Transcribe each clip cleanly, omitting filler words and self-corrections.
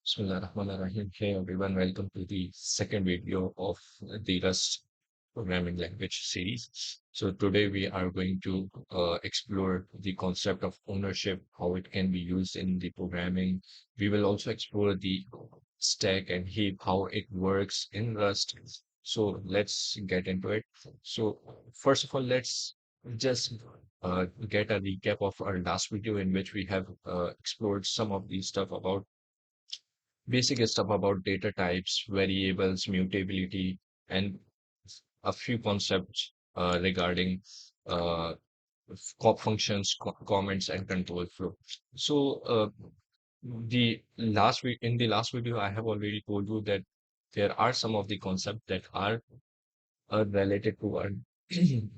Bismillahirrahmanirrahim. Hey everyone, welcome to the second video of the Rust programming language series. So today we are going to explore the concept of ownership, how it can be used in the programming. We will also explore the stack and heap, how it works in Rust. So let's get into it. So first of all, let's just get a recap of our last video in which we have explored some of the stuff about basic stuff about data types, variables, mutability, and a few concepts regarding uh, functions, comments, and control flow. So, in the last video, I have already told you that there are some of the concepts that are related to our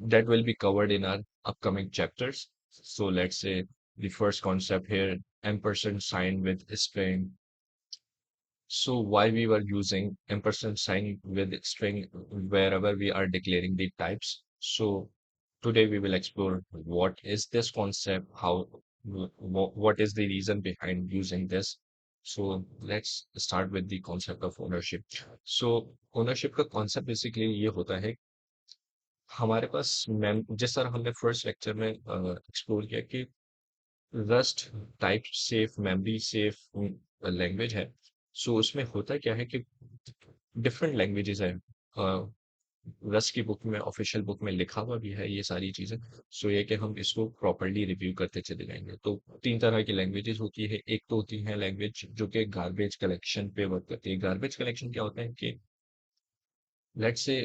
that will be covered in our upcoming chapters. So, let's say the first concept here, ampersand sign with string. So why we were using ampersand sign with string wherever we are declaring the types. So today we will explore what is this concept, how what is the reason behind using this. So let's start with the concept of ownership. So ownership का concept basically ये होता है हमारे पास ma'am जिस तरह हमने first lecture में explore किया कि rust type safe memory safe language है सो उसमें होता क्या है कि डिफरेंट लैंग्वेजेस है रस्ट की बुक में ऑफिशियल बुक में लिखा हुआ भी है ये सारी चीजें सो ये कि हम इसको प्रॉपरली रिव्यू करते चले जाएंगे तो तीन तरह की लैंग्वेजेस होती है एक तो होती है लैंग्वेज जो कि गार्बेज कलेक्शन पे वर्क करती है गार्बेज कलेक्शन क्या होता है कि लेट्स से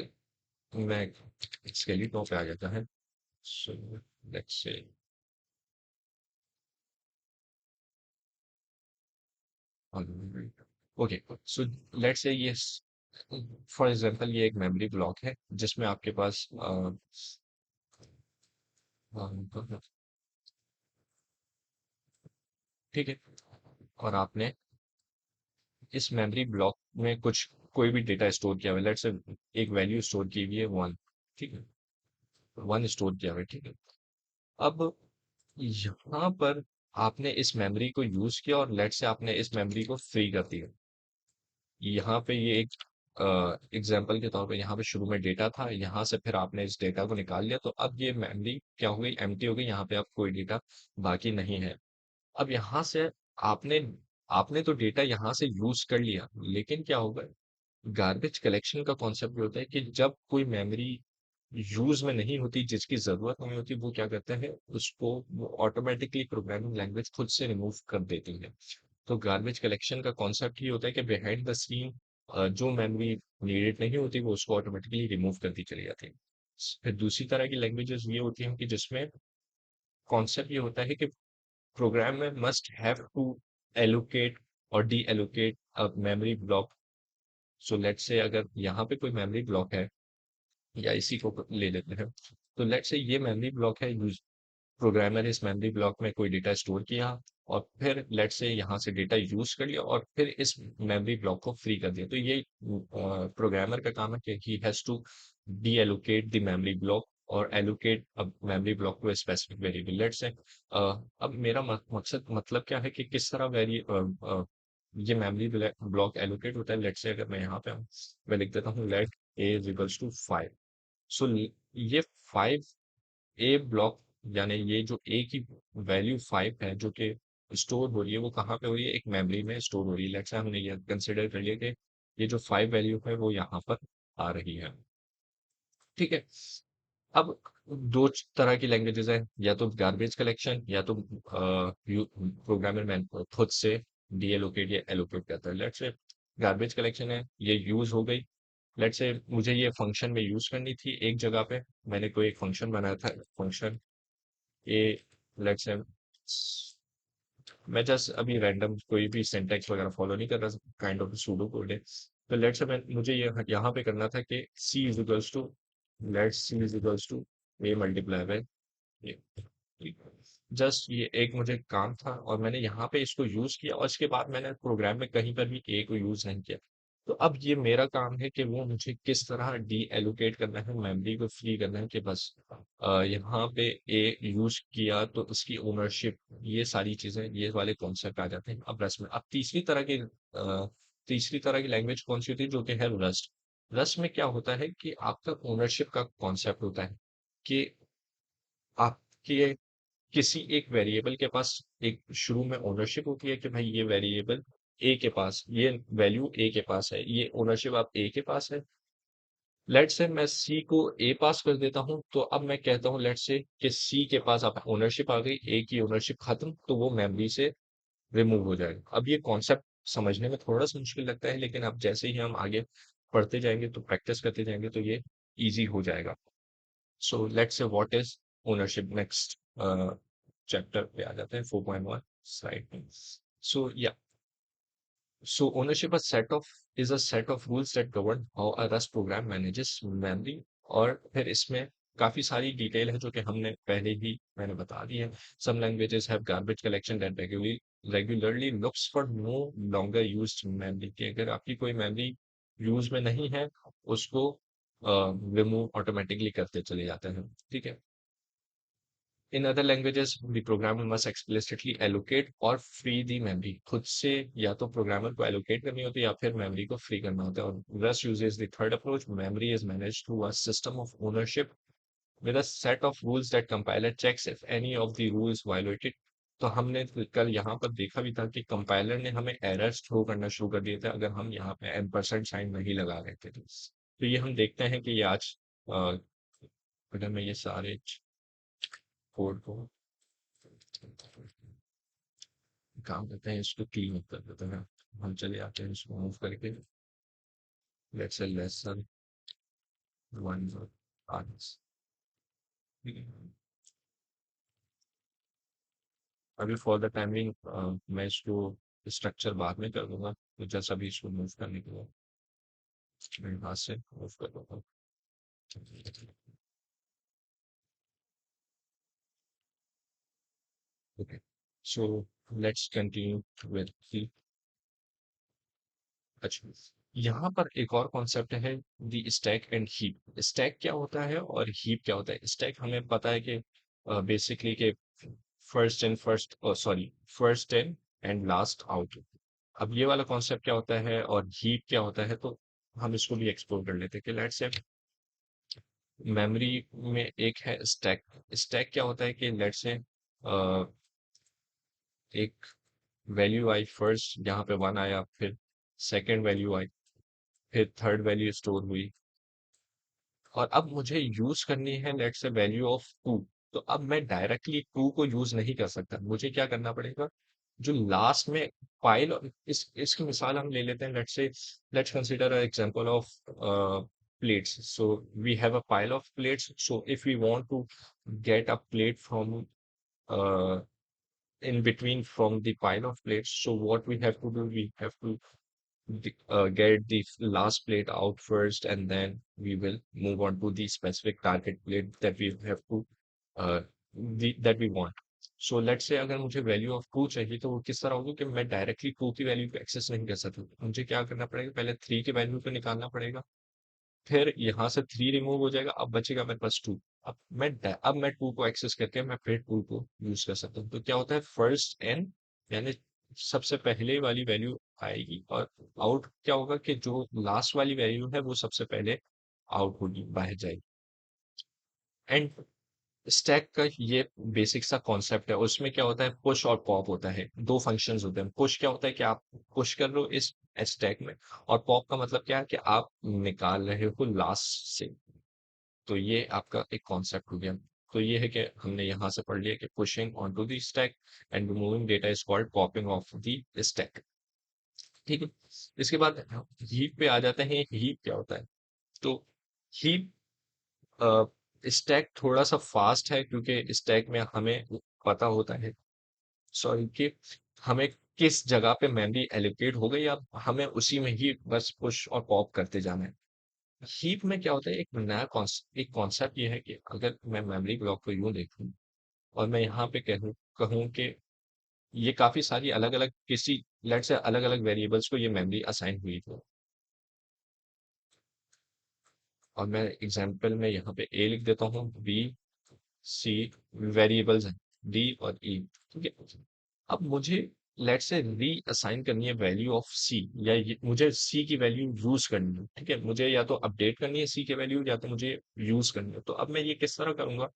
मैं स्केलेटन पे आ जाता है सो लेट्स से ओके सो लेट्स से ये फॉर एग्जांपल ये एक मेमोरी ब्लॉक है जिसमें आपके पास ठीक है और आपने इस मेमोरी ब्लॉक में कुछ कोई भी डेटा स्टोर किया हुआ है लेट्स से एक वैल्यू स्टोर की हुई है वन ठीक है वन स्टोर किया हुआ है ठीक है अब यहाँ पर आपने इस मेमोरी को यूज किया और लेट्स से आपने इस मेमोरी को फ्री कर दिया यहाँ पे ये एक एग्जाम्पल के तौर पे यहाँ पे शुरू में डेटा था यहाँ से फिर आपने इस डेटा को निकाल लिया तो अब ये मेमोरी क्या हो गई एम्प्टी हो गई यहाँ पे अब कोई डेटा बाकी नहीं है अब यहाँ से आपने आपने तो डेटा यहाँ से यूज कर लिया लेकिन क्या होगा गार्बेज कलेक्शन का कॉन्सेप्ट होता है कि जब कोई मेमोरी यूज में नहीं होती जिसकी जरूरत नहीं होती वो क्या करता है उसको वो ऑटोमेटिकली प्रोग्रामिंग लैंग्वेज खुद से रिमूव कर देती है तो गार्बेज कलेक्शन का कॉन्सेप्ट ये होता है कि बिहाइंड द सीन जो मेमोरी नीडेड नहीं होती वो उसको ऑटोमेटिकली रिमूव करती चली जाती है फिर दूसरी तरह की लैंग्वेजेस ये होती हैं कि जिसमें कॉन्सेप्ट ये होता है कि प्रोग्राम में मस्ट हैव टू एलोकेट और D allocate a memory block so let's say अगर यहाँ पे कोई मेमोरी ब्लॉक है या इसी को ले लेते हैं तो लेट्स से ये मेमोरी ब्लॉक है प्रोग्रामर इस मेमोरी ब्लॉक में कोई डेटा स्टोर किया और फिर लेट्स से यहाँ से डेटा यूज कर लिया और फिर इस मेमोरी ब्लॉक को फ्री कर दिया तो ये प्रोग्रामर का काम है कि he has to deallocate the memory block और allocate memory block to specific variable let's say अब मेरा मकसद मतलब क्या है कि किस तरह ये मेमोरी ब्लॉक एलोकेट होता है लेट्स से अगर मैं यहाँ पे हूँ मैं लिख देता हूँ let a is equals to 5 so ये 5 ए ब्लॉक यानी ये जो ए की वैल्यू 5 है जो कि स्टोर हो रही है वो कहाँ पे हो रही है एक मेमोरी में स्टोर हो रही है लेट्स से हमने ये कंसिडर कर लिया कि ये जो 5 वैल्यू है वो यहाँ पर आ रही है ठीक है अब दो तरह की लैंग्वेजेस है या तो गार्बेज कलेक्शन या तो प्रोग्रामर मैन खुद से डीएलोकेट या एलोकेट करता है लेट्स से गार्बेज कलेक्शन है ये यूज हो गई लेट्स से मुझे ये फंक्शन में यूज करनी थी एक जगह पे मैंने कोई एक फंक्शन बनाया था फंक्शन ए लेट्स से मैं जस्ट अभी रैंडम कोई भी सिंटैक्स वगैरह फॉलो नहीं कर रहा काइंड ऑफ सूडो कोड है तो लेट्स से मैं मुझे ये यहाँ पे करना था कि c is equals to let's c is equals to a multiply by a just ये एक मुझे काम था और मैंने यहाँ पे इसको यूज किया और इसके बाद मैंने प्रोग्राम में कहीं पर भी ए को यूज नहीं किया तो अब ये मेरा काम है कि वो मुझे किस तरह डी एलोकेट करना है, मेमोरी को फ्री करना है कि बस यहाँ पे ए यूज किया तो इसकी ओनरशिप, ये सारी चीजें, ये वाले कॉन्सेप्ट आ जाते हैं अब रस्ट में। अब तीसरी तरह की लैंग्वेज कौन सी होती है, जो कि है रस्ट। रस्ट में क्या होता है कि आपका ओनरशिप का कॉन्सेप्ट होता है कि आपके किसी एक वेरिएबल के पास एक शुरू में ओनरशिप होती है कि भाई ये वेरिएबल ए के पास, ये वैल्यू ए के पास है, ये ओनरशिप आप ए के पास है। लेट्स से मैं सी को ए पास कर देता हूं, तो अब मैं कहता हूं लेट्स से कि सी के पास आप ओनरशिप आ गई, ए की ओनरशिप खत्म, तो वो मेमोरी से रिमूव हो जाएगा। अब ये कॉन्सेप्ट समझने में थोड़ा सा मुश्किल लगता है, लेकिन अब जैसे ही हम आगे पढ़ते जाएंगे तो प्रैक्टिस करते जाएंगे तो ये इजी हो जाएगा। सो लेट्स से what is ownership. Next chapter पे आ जाते हैं, 4.1 स्लाइड में। सो या So ownership is a set of rules that govern how a Rust program manages memory। और फिर इसमें काफी सारी डिटेल है जो कि हमने पहले ही मैंने बता दी है। Some languages have garbage collection that regularly looks for no longer used memory, कि अगर आपकी कोई मेमोरी यूज में नहीं है, उसको रिमूव ऑटोमेटिकली करते चले जाते हैं। ठीक है। In other languages the programmer must explicitly allocate और फ्री दी मेमोरी। खुद से या तो प्रोग्रामर को एलोकेट करनी होती है या फिर मेमोरी को फ्री करना होता है। और rust uses the third approach, memory is managed through a system of ownership with a set of rules that compiler checks if any of the rules violated। तो हमने कल यहाँ पर देखा भी था कि कंपाइलर ने हमें एरर्स थ्रो करना शुरू कर दिए थे अगर हम यहाँ पे एम्परसेंड साइन नहीं लगा रहे थे। तो ये हम देखते हैं कि ये आज अगर मैं ये सारे कोड को काम करते हैं, इसको क्लीन अप कर देते हैं, हम चले आते हैं इसको मूव करके। Let's say lesson one arts. अभी फॉर द टाइमिंग मैं इसको स्ट्रक्चर बाद में कर दूंगा, तो जैसा अभी इसको मूव करने के लिए मैं हाथ से मूव कर दूंगा। Okay, so let's continue with the. अच्छा, यहाँ पर एक और कॉन्सेप्ट है, दी स्टैक एंड हीप। स्टैक क्या होता है और हीप क्या होता है? स्टैक हमें पता है कि बेसिकली कि first in and last out. अब ये वाला कॉन्सेप्ट क्या होता है और हीप क्या होता है, तो हम इसको भी एक्सप्लोर कर लेते हैं कि लेट्स से मेमोरी में एक है स्टैक। स्टैक क्या होता है कि लेट्स से एक वैल्यू आई फर्स्ट, यहाँ पे वन आया, फिर सेकंड वैल्यू आई, फिर थर्ड वैल्यू स्टोर हुई, और अब मुझे यूज करनी है let's say value of to. तो अब मैं डायरेक्टली टू को यूज नहीं कर सकता, मुझे क्या करना पड़ेगा, जो लास्ट में फाइल, इसकी मिसाल हम ले लेते हैं। Let's consider example of plates। So we have a pile of plates, so if we want to get a plate from uh, in between from the pile of plates, so what we have to do, we have to get the last plate out first, and then we will move on to the specific target plate that we have to uh, that we want। So let's say अगर मुझे value of to चाहिए तो वो किस तरह होगी कि मैं डायरेक्टली टू की वैल्यू को एक्सेस नहीं कर सकता, मुझे क्या करना पड़ेगा, पहले थ्री की वैल्यू को निकालना पड़ेगा, फिर यहाँ से थ्री रिमूव हो जाएगा, अब बचेगा मेरे पास टू। अब मैं टू को एक्सेस करके मैं फिर टू को यूज कर सकता हूँ। तो क्या होता है, फर्स्ट एन यानी सबसे पहले वाली वैल्यू आएगी, और आउट क्या होगा कि जो लास्ट वाली वैल्यू है वो सबसे पहले आउट होगी, बाहर जाएगी। एंड स्टैक का ये बेसिक सा कॉन्सेप्ट है। उसमें क्या होता है, पुश और पॉप होता है, दो फंक्शंस होते हैं। पुश क्या होता है कि आप पुश कर रहे हो इस स्टैक में, और पॉप का मतलब क्या है कि आप निकाल रहे हो लास्ट से। तो ये आपका एक कॉन्सेप्ट हो गया। तो ये है कि हमने यहाँ से पढ़ लिया कि pushing on to the stack and removing data is called popping off the stack. ठीक है। इसके बाद हीप पे आ जाते हैं। हीप क्या होता है, तो हीप स्टैक थोड़ा सा फास्ट है, क्योंकि स्टैक में हमें पता होता है, सॉरी, कि हमें किस जगह पे मेमोरी एलोकेट हो गई, अब हमें उसी में ही बस पुश और पॉप करते जाना है। हीप में क्या होता है, एक कॉन्सेप्ट ये है कि अगर मैं मेमोरी ब्लॉक को यूं देखूं और मैं यहाँ पे कहूँ कहूँ कि ये काफी सारी अलग अलग किसी लेट से अलग अलग वेरिएबल्स को ये मेमोरी असाइन हुई थी। और मैं एग्जाम्पल में यहाँ पे ए लिख देता हूँ, बी सी वेरिएबल्स हैं, डी और ई। ठीक है, अब मुझे लेट से री असाइन करनी है वैल्यू ऑफ सी, या मुझे सी की वैल्यू यूज करनी है। ठीक है, मुझे या तो अपडेट करनी है सी की वैल्यू, या तो मुझे यूज करनी है। तो अब मैं ये किस तरह करूंगा?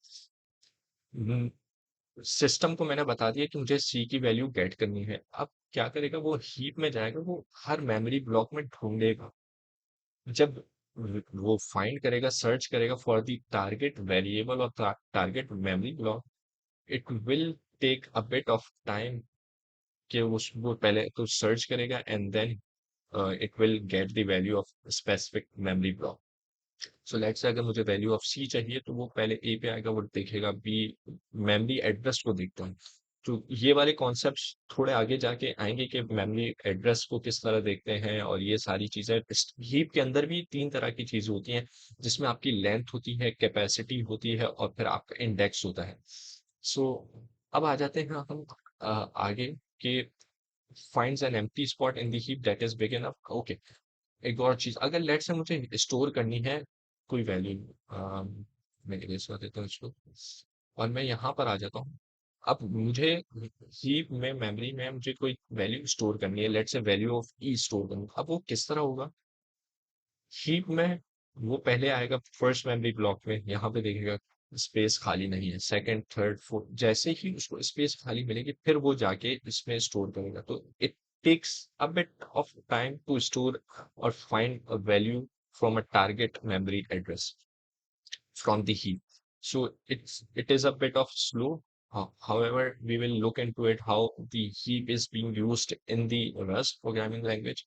सिस्टम को मैंने बता दिया कि मुझे सी की वैल्यू गेट करनी है। अब क्या करेगा, वो हीप में जाएगा, वो हर मेमोरी ब्लॉक में ढूंढेगा। जब वो फाइंड करेगा, सर्च करेगा फॉर द टारगेट वेरिएबल और target memory block, it will take a bit of time, कि उस वो पहले तो सर्च करेगा and then it will get the value of specific memory block. So let's say अगर मुझे वैल्यू ऑफ सी चाहिए, तो वो पहले ए पे आएगा, वो देखेगा बी, मेमोरी एड्रेस को देखता है। तो ये वाले कॉन्सेप्ट्स थोड़े आगे जाके आएंगे कि मेमोरी एड्रेस को किस तरह देखते हैं, और ये सारी चीजें। हीप के अंदर भी तीन तरह की चीजें होती हैं, जिसमें आपकी लेंथ होती है, कैपेसिटी होती है, और फिर आपका इंडेक्स होता है। सो अब आ जाते हैं हम आगे के finds an empty spot in the heap that is big enough. Okay, एक और चीज, अगर लेट से मुझे स्टोर करनी है कोई वैल्यू, मैं इरेज कर देता हूँ इसको, और मैं यहाँ पर आ जाता हूँ। अब मुझे हीप में, मेमोरी में मुझे कोई वैल्यू स्टोर करनी है, लेट से वैल्यू ऑफ ई स्टोर करनी है। अब वो किस तरह होगा? हीप में वो पहले आएगा फर्स्ट मेमोरी ब्लॉक में, यहाँ पे देखेगा स्पेस खाली नहीं है, सेकंड थर्ड फोर्थ, जैसे ही उसको स्पेस खाली मिलेगी, फिर वो जाके इसमें स्टोर करेगा। तो it takes a bit of time to store और find a value from a target memory address from the heap. So it is a bit of slow. However, we will look into it how the heap is being used in the Rust programming language.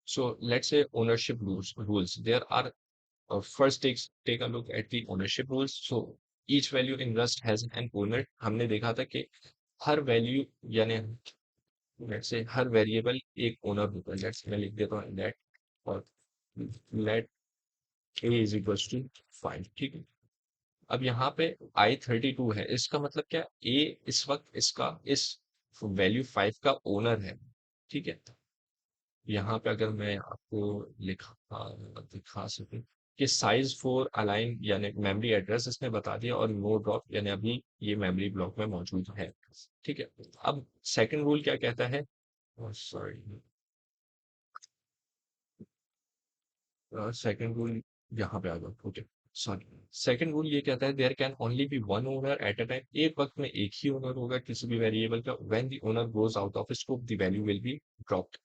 So let's say ownership rules. There are first take a look at the ownership rules. So each value in Rust has an owner. हमने देखा था कि हर value, यानी let's say her variable एक owner होता है। Let's मैं लिख देता हूँ दैट, और let a is equals to 5। ठीक है, अब यहाँ पे I32 है, इसका मतलब क्या? ए इस वक्त इसका इस वैल्यू 5 का ओनर है। ठीक है, यहाँ पे अगर मैं आपको लिखा दिखा सकूं कि साइज फॉर अलाइन, यानी मेमोरी एड्रेस इसने बता दिया, और नो ड्रॉप, यानी अभी ये मेमोरी ब्लॉक में मौजूद है। ठीक है, अब सेकंड रूल क्या कहता है? सॉरी, सेकंड रूल यहाँ पे आ गया। Okay, sorry. सेकंड रूल ये कहता है there can only be one owner at a time, एक वक्त में एक ही ओनर होगा किसी भी वेरिएबल का। When the owner goes out of scope the value will be dropped.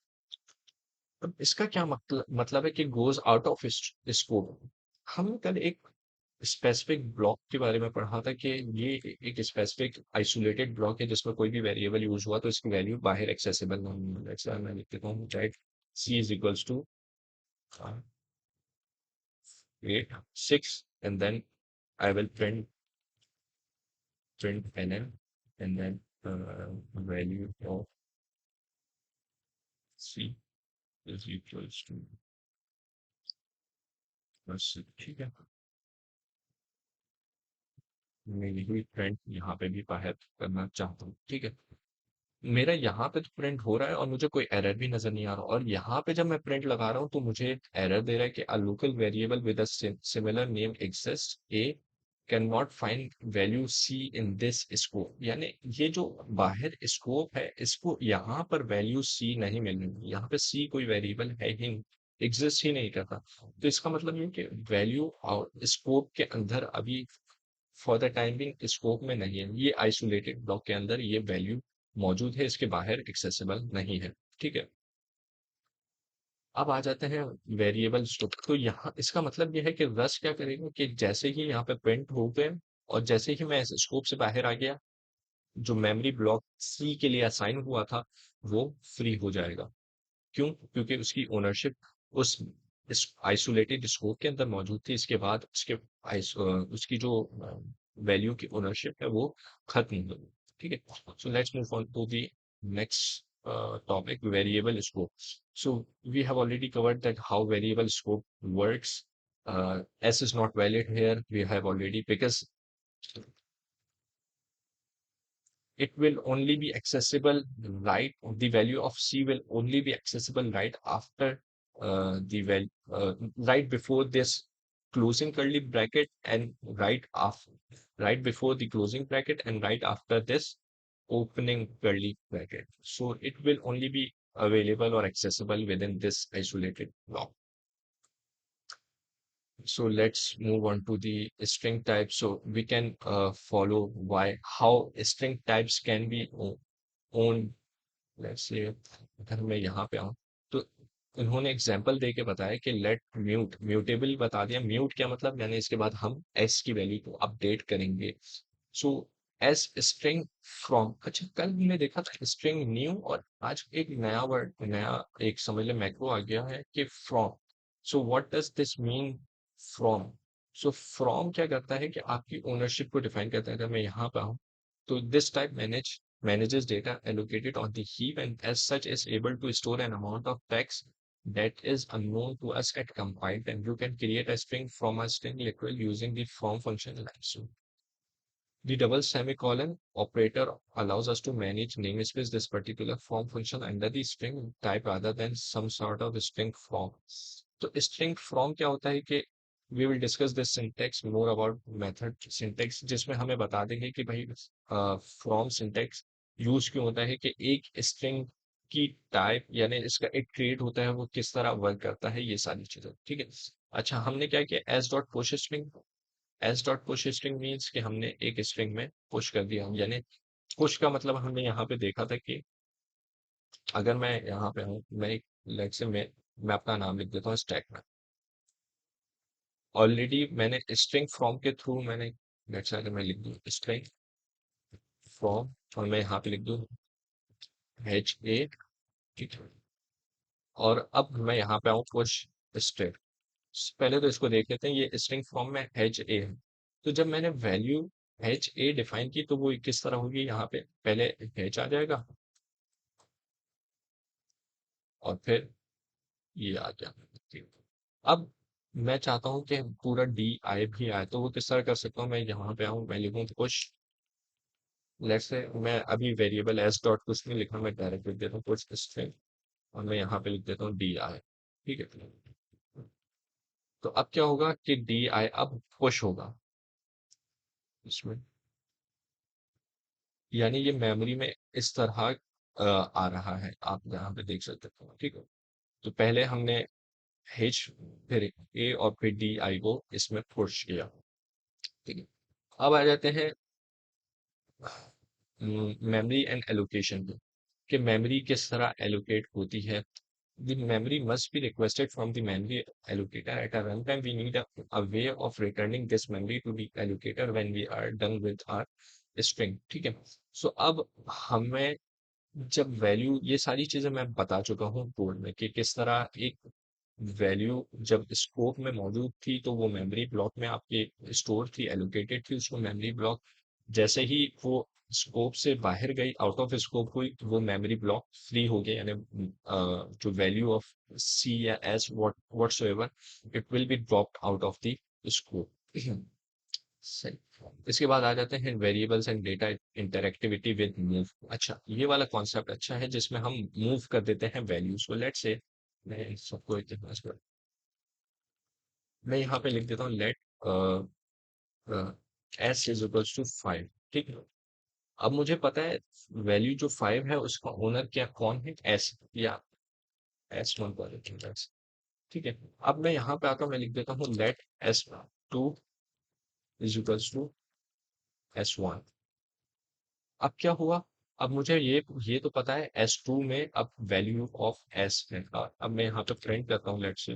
अब इसका क्या मतलब है कि गोज आउट ऑफ स्कोप? हमने कल एक स्पेसिफिक ब्लॉक के बारे में पढ़ा था कि ये एक स्पेसिफिक आइसोलेटेड ब्लॉक है, जिसमें कोई भी वेरिएबल यूज हुआ तो इसकी वैल्यू बाहर एक्सेसिबल नहीं है। जैसे मैं लिख देता हूँ, right, c is equals to 8 6, and then I will print NM, and then value of C is equals to बस। ठीक है, मैं यही प्रिंट यहाँ पे भी बाहर करना चाहता हूँ। ठीक है, मेरा यहाँ पे तो प्रिंट हो रहा है और मुझे कोई एरर भी नजर नहीं आ रहा, और यहाँ पे जब मैं प्रिंट लगा रहा हूँ तो मुझे एरर दे रहा है कि a local variable with a similar name exist, a can not find value c in this scope. यानी ये जो बाहर स्कोप है, इसको यहाँ पर वैल्यू सी नहीं मिल रही, यहाँ पे सी कोई वेरिएबल है ही नहीं, एग्जिस्ट ही नहीं करता। तो इसका मतलब ये कि वैल्यू स्कोप के अंदर अभी फॉर द टाइमिंग स्कोप में नहीं है, ये आइसोलेटेड ब्लॉक के अंदर ये वैल्यू मौजूद है, इसके बाहर एक्सेसिबल नहीं है। ठीक है, अब आ जाते हैं वेरिएबल स्कोप। तो यहाँ इसका मतलब ये है कि रस्ट क्या करेगा कि जैसे ही यहाँ पे प्रिंट हो गए, और जैसे ही मैं इस स्कोप से बाहर आ गया, जो मेमोरी ब्लॉक सी के लिए असाइन हुआ था वो फ्री हो जाएगा। क्यों? क्योंकि उसकी ओनरशिप उस इस आइसोलेटेड स्कोप के अंदर मौजूद थी। इसके बाद उसकी जो वैल्यू की ओनरशिप है वो खत्म हो गई। ठीक है, so let's move on to the next topic, variable scope. So we have already covered that how variable scope works. S is not valid here. We have already, because it will only be accessible, right, the value of C will only be accessible right after the value, right before this closing curly bracket and right before the closing bracket and right after this opening curly bracket. So it will only be available or accessible within this isolated block. So let's move on to the string type. So we can follow how string types can be owned. Let's say अगर मैं यहाँ पे आऊँ तो इन्होंने example दे के बताया कि लेट म्यूटेबल बता दिया। म्यूट क्या मतलब, यानी इसके बाद हम एस की वैल्यू को अपडेट करेंगे। सो एस स्ट्रिंग फ्रॉम, अच्छा कल हमने देखा था स्ट्रिंग न्यू, और आज एक नया वर्ड, नया एक समझ ले मैक्रो आ गया है कि from. So what does this mean from? So from क्या करता है कि आपकी ओनरशिप को डिफाइन करता है। अगर मैं यहाँ पे आऊँ तो this type manages data allocated on the heap and as such is able to store an amount of text that is unknown to us at compile time. You can create a string from a string literal using the from function line. The double semicolon operator allows us to manage namespace this particular form function under the string type rather than some sort of string from. तो string from क्या होता है कि we will discuss this syntax more about method syntax, जिसमें हमें बता देंगे कि भाई from syntax यूज क्यों होता है, कि एक string की टाइप यानी इसका एक ट्रेड होता है वो किस तरह वर्क करता है, ये सारी चीजें। ठीक है। अच्छा, हमने क्या किया, S dot push string. S dot push string means कि हमने एक स्ट्रिंग में पुश कर दिया, यानी पुश का मतलब हमने यहाँ पे देखा था कि अगर मैं यहाँ पे हूँ, मैं एक लेट से मैं अपना नाम लिख देता हूँ स्टैक में। ऑलरेडी मैंने स्ट्रिंग फ्रॉम के थ्रू मैंने लेट से अगर मैं लिख दूँ स्ट्रिंग फ्रॉम और मैं यहाँ पे लिख दूँ एच ए, ठीक है। और अब मैं यहाँ पे आऊँ पुश स्ट्रिंग। पहले तो इसको देख लेते हैं, ये स्ट्रिंग फॉर्म में एच ए है। तो जब मैंने वैल्यू एच ए डिफाइन की तो वो किस तरह होगी, यहाँ पे पहले एच आ जाएगा और फिर ये आ गया। ठीक। अब मैं चाहता हूँ कि पूरा डी आई भी आए, तो वो किस तरह कर सकता हूँ, मैं यहाँ पे आऊँ, मैं लिखूँ पुश। लेट्स से मैं अभी वेरिएबल एस डॉट कुछ नहीं लिखा, मैं डायरेक्ट लिख देता हूँ पुश स्ट्रिंग और मैं यहाँ पे लिख देता हूँ डी आई। ठीक है। तो अब क्या होगा कि डी आई अब पुश होगा इसमें, यानी ये मेमोरी में इस तरह आ रहा है, आप यहाँ पे देख सकते हो। ठीक है। तो पहले हमने एच फिर ए और फिर डी आई को इसमें पुश किया। ठीक है। अब आ जाते हैं मेमोरी एंड एलोकेशन पे, कि मेमोरी किस तरह एलोकेट होती है। The memory must be requested from the memory allocator at a runtime. We need a way of returning this memory to the allocator when we are done with our string. ठीक है। सो अब हमें जब value, ये सारी चीजें मैं बता चुका हूँ कोड में कि किस तरह एक वैल्यू जब स्कोप में मौजूद थी तो वो मेमोरी ब्लॉक में आपके स्टोर थी, एलोकेटेड थी, उसको मेमोरी ब्लॉक जैसे ही वो स्कोप से बाहर गई, आउट ऑफ स्कोप हुई, तो वो मेमोरी ब्लॉक फ्री हो गया, यानी जो वैल्यू ऑफ सी या S whatsoever it will be dropped out of the scope. सही। इसके बाद आ जाते हैं variables and data interactivity with move. अच्छा, ये वाला कॉन्सेप्ट अच्छा है जिसमें हम मूव कर देते हैं वैल्यूज को। लेट से मैं सबको इतिहास पर मैं यहाँ पे लिख देता हूँ let s is equals to 5। ठीक है। अब मुझे पता है वैल्यू जो 5 है उसका ओनर क्या कौन है, एस या एस वन पर। ठीक है। अब मैं यहाँ पे आता हूँ, मैं लिख देता हूँ let s two is equals to s one. अब क्या हुआ, अब मुझे ये तो पता है एस टू में अब वैल्यू ऑफ एस है। अब मैं यहाँ पे प्रिंट करता हूँ let's say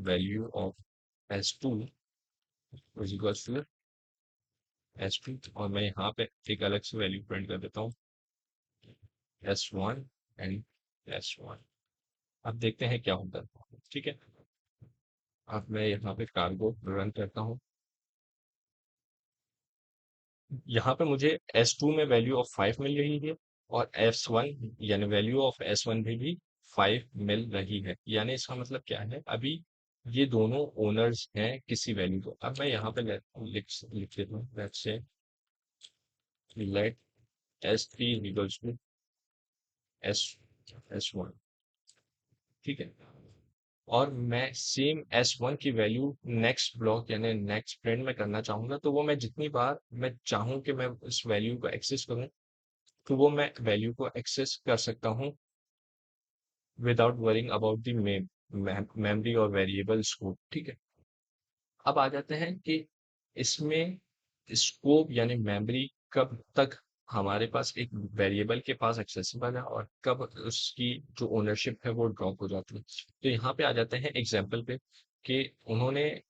value of s two is equals to s two, और मैं यहाँ पे एक अलग से वैल्यू प्रिंट कर देता हूँ S one and S one. अब देखते हैं क्या होता है। ठीक है। अब मैं यहाँ पे कार्गो रन करता हूँ, यहाँ पे मुझे S2 में वैल्यू ऑफ 5 मिल रही है और S1 यानी वैल्यू ऑफ S1 भी 5 मिल रही है। यानी इसका मतलब क्या है, अभी ये दोनों ओनर्स हैं किसी वैल्यू को। अब मैं यहाँ पे लिख देता हूँ let's say late S3 equals to S S1। ठीक है। और मैं सेम S1 की वैल्यू नेक्स्ट ब्लॉक यानी नेक्स्ट प्रिंट में करना चाहूंगा, तो वो मैं जितनी बार मैं चाहूँ कि मैं उस वैल्यू को एक्सेस करूँ, तो वो मैं वैल्यू को एक्सेस कर सकता हूँ without worrying about the memory और वेरिएबल स्कोप। ठीक है। अब आ जाते हैं कि इसमें स्कोप यानी मेमोरी कब तक हमारे पास एक वेरिएबल के पास एक्सेसिबल है और कब उसकी जो ओनरशिप है वो ड्रॉप हो जाती है। तो यहाँ पे आ जाते हैं एग्जाम्पल पे कि उन्होंने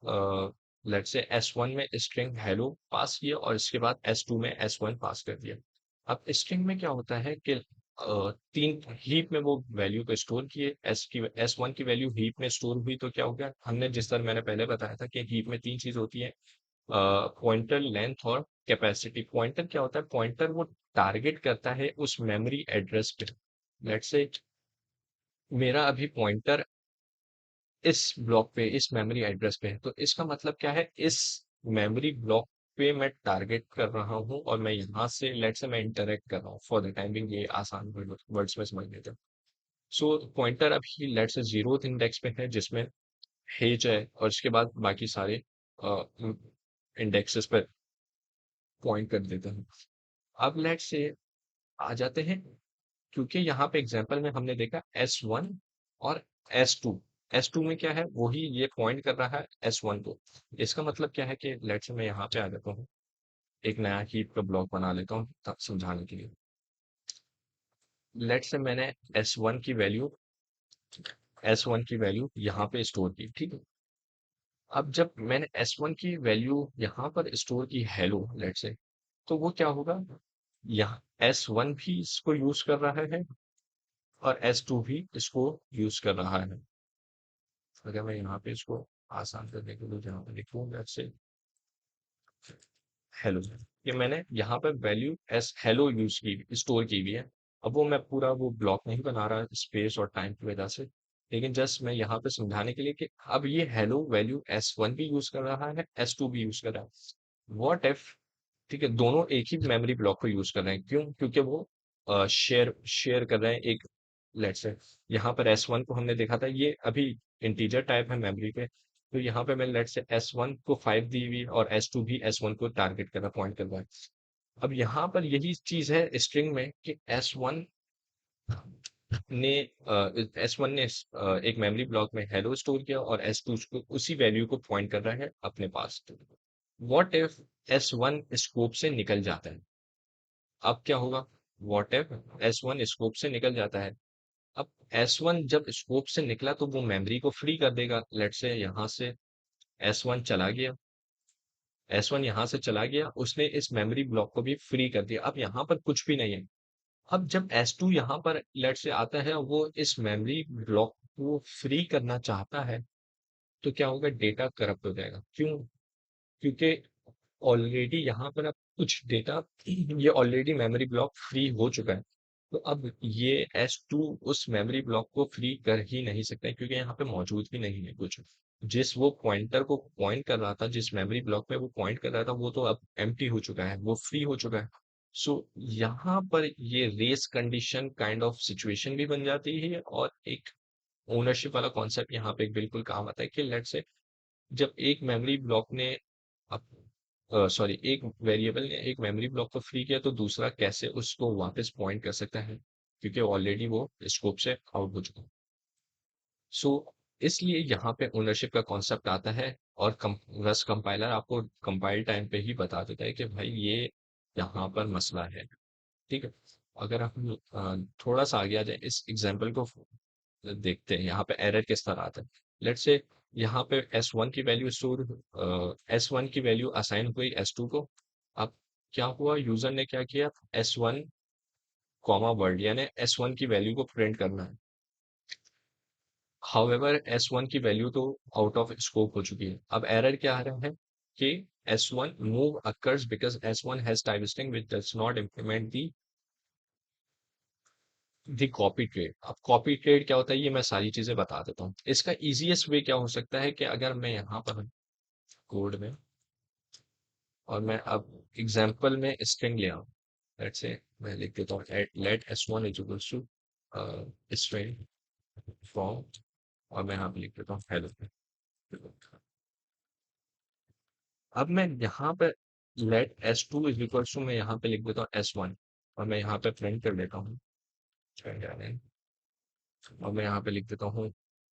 लेट्स से S1 में स्ट्रिंग हेलो पास किया और इसके बाद S2 में S1 पास कर दिया। अब स्ट्रिंग में क्या होता है कि तीन हीप में वो वैल्यू को स्टोर किए, S1 की वैल्यू हीप में स्टोर हुई तो क्या हो गया, हमने जिस तरह मैंने पहले बताया था कि हीप में तीन चीज होती है, पॉइंटर, लेंथ और कैपेसिटी। पॉइंटर क्या होता है, पॉइंटर वो टारगेट करता है उस मेमोरी एड्रेस पे। लेट्स से मेरा अभी पॉइंटर इस ब्लॉक पे, इस मेमोरी एड्रेस पे है, तो इसका मतलब क्या है, इस मेमोरी ब्लॉक पे मैं टारगेट कर रहा हूँ और मैं यहाँ से लेट्स से मैं इंटरेक्ट कर रहा हूँ। फॉर द टाइमिंग ये आसान वर्ड्स में समझ लेते हैं। सो पॉइंटर अभी लेट्स से 0th इंडेक्स पे है जिसमें हेज है और इसके बाद बाकी सारे इंडेक्सेस पर पॉइंट कर देते हैं। अब लेट्स से आ जाते हैं, क्योंकि यहाँ पे एग्जांपल में हमने देखा S1 और S2। S2 में क्या है, वही ये पॉइंट कर रहा है S1 को। इसका मतलब क्या है कि लेट्स से मैं यहाँ पे आ जाता हूँ, एक नया हीप का ब्लॉक बना लेता हूँ समझाने के लिए। लेट्स से मैंने S1 की वैल्यू यहाँ पे स्टोर की, ठीक है। अब जब मैंने S1 की वैल्यू यहाँ पर स्टोर की हेलो लेट्स से, तो वो क्या होगा, यहाँ S1 भी इसको यूज कर रहा है और S2 भी इसको यूज कर रहा है। अगर मैं यहाँ पे इसको आसान करने के लिए जहाँ पे लिखूँ जैसे हेलो, ये मैंने यहाँ पर वैल्यू एस हेलो यूज की, स्टोर की हुई है। अब वो मैं पूरा वो ब्लॉक नहीं बना रहा स्पेस और टाइम की वजह से, लेकिन जस्ट मैं यहाँ पे समझाने के लिए कि अब ये हेलो वैल्यू S1 भी यूज कर रहा है, S2 भी यूज कर रहा है। व्हाट इफ, ठीक है, दोनों एक ही मेमोरी ब्लॉक को यूज कर रहे हैं, क्यों, क्योंकि वो शेयर शेयर कर रहे हैं एक, लेट्स से यहाँ पर S1 को हमने देखा था, ये अभी इंटीजर टाइप है मेमोरी पे, तो यहाँ पे मैं लेट्स से S1 को 5 दी हुई और S2 भी S1 को टारगेट कर रहा, पॉइंट कर रहा है। अब यहाँ पर यही चीज है स्ट्रिंग में कि ने S1 ने एक मेमोरी ब्लॉक में हेलो स्टोर किया और S2 को उसी वैल्यू को पॉइंट कर रहा है अपने पास। व्हाट इफ S1 स्कोप से निकल जाता है, अब क्या होगा, व्हाट इफ S1 स्कोप से निकल जाता है। अब S1 जब स्कोप से निकला तो वो मेमोरी को फ्री कर देगा। लेट्स से यहाँ से S1 चला गया, S1 यहाँ से चला गया, उसने इस मेमोरी ब्लॉक को भी फ्री कर दिया, अब यहाँ पर कुछ भी नहीं है। अब जब S2 यहाँ पर लेट से आता है, वो इस मेमोरी ब्लॉक को फ्री करना चाहता है, तो क्या होगा, डेटा करप्ट हो जाएगा। क्यों, क्योंकि ऑलरेडी यहाँ पर अब कुछ डेटा, ये ऑलरेडी मेमोरी ब्लॉक फ्री हो चुका है, तो अब ये S2 उस मेमोरी ब्लॉक को फ्री कर ही नहीं सकता है, क्योंकि यहाँ पे मौजूद भी नहीं है कुछ। जिस वो पॉइंटर को पॉइंट कर रहा था, जिस मेमोरी ब्लॉक पे वो पॉइंट कर रहा था, वो तो अब एम्प्टी हो चुका है, वो फ्री हो चुका है। सो यहाँ पर ये race condition kind of situation भी बन जाती है और एक ओनरशिप वाला कॉन्सेप्ट यहाँ पे बिल्कुल काम आता है कि लेट्स से जब एक मेमोरी ब्लॉक ने सॉरी, एक वेरिएबल ने एक मेमोरी ब्लॉक को फ्री किया, तो दूसरा कैसे उसको वापस पॉइंट कर सकता है, क्योंकि ऑलरेडी वो स्कोप से आउट हो चुका है। सो इसलिए यहाँ पे ओनरशिप का कॉन्सेप्ट आता है और रस कंपाइलर आपको कंपाइल टाइम पे ही बता देता है कि भाई ये यहाँ पर मसला है। ठीक है। अगर हम थोड़ा सा आगे आ जाए, इस एग्जाम्पल को देखते हैं, यहाँ पे एरर किस तरह आता है। लेट्स से यहाँ पे S1 की वैल्यू स्टोर, S1 की वैल्यू असाइन हुई S2 को। अब क्या हुआ, यूजर ने क्या किया, S1 कॉमा वर्ड यानी S1 की वैल्यू को प्रिंट करना है। हाउएवर S1 की वैल्यू तो आउट ऑफ स्कोप हो चुकी है। अब एरर क्या आ रहा है कि S1 move occurs because S1 has type string which does not implement the copy trade. अब कॉपी ट्रेड क्या होता है, ये मैं सारी चीजें बता देता हूँ। इसका इजीएस्ट वे क्या हो सकता है कि अगर मैं यहाँ पर कोड में और मैं अब एग्जांपल में स्ट्रिंग ले आऊँ, लेट्स से मैं लिख देता हूँ let S1 is equals to string from और मैं यहाँ पे लिख देता हूँ हेलो। अब मैं यहाँ पे let s two is equal to, मैं यहाँ पे लिख देता हूँ एस वन, और मैं यहाँ पे प्रिंट कर देता हूँ। और मैं यहाँ पे लिख देता हूँ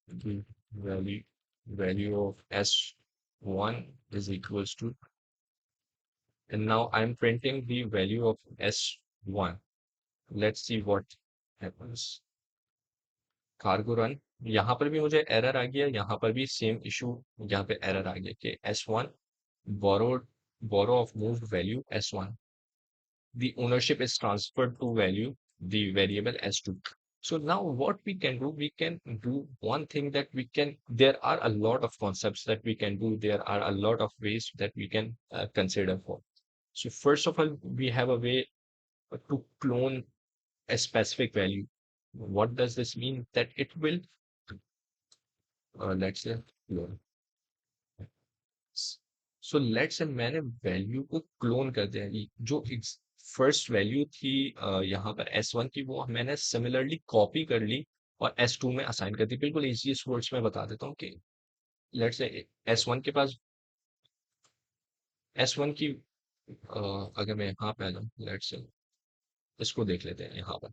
value value of s one is equals to, and now I'm printing the value of S1. Let's see what happens. Cargo run, यहाँ पर भी मुझे एरर आ गया, यहाँ पर भी सेम इशू, यहाँ पे एरर आ गया कि S1 borrowed borrow of moved value S1, the ownership is transferred to value the variable S2. So now what we can do, we can do one thing that we can, there are a lot of concepts that we can do, there are a lot of ways that we can consider for. So first of all, we have a way to clone a specific value. What does this mean? That it will, let's say, clone. So let's से मैंने value को clone कर दिया, जो first value थी यहाँ पर S1 की, वो मैंने सिमिलरली कॉपी कर ली और S2 में असाइन कर दी। बिल्कुल इजीएस्ट वर्ड्स में बता देता हूँ कि लेट्स से S1 के पास S1 की अगर मैं यहाँ पे आ जाऊँ, लेट्स से इसको देख लेते हैं यहाँ पर।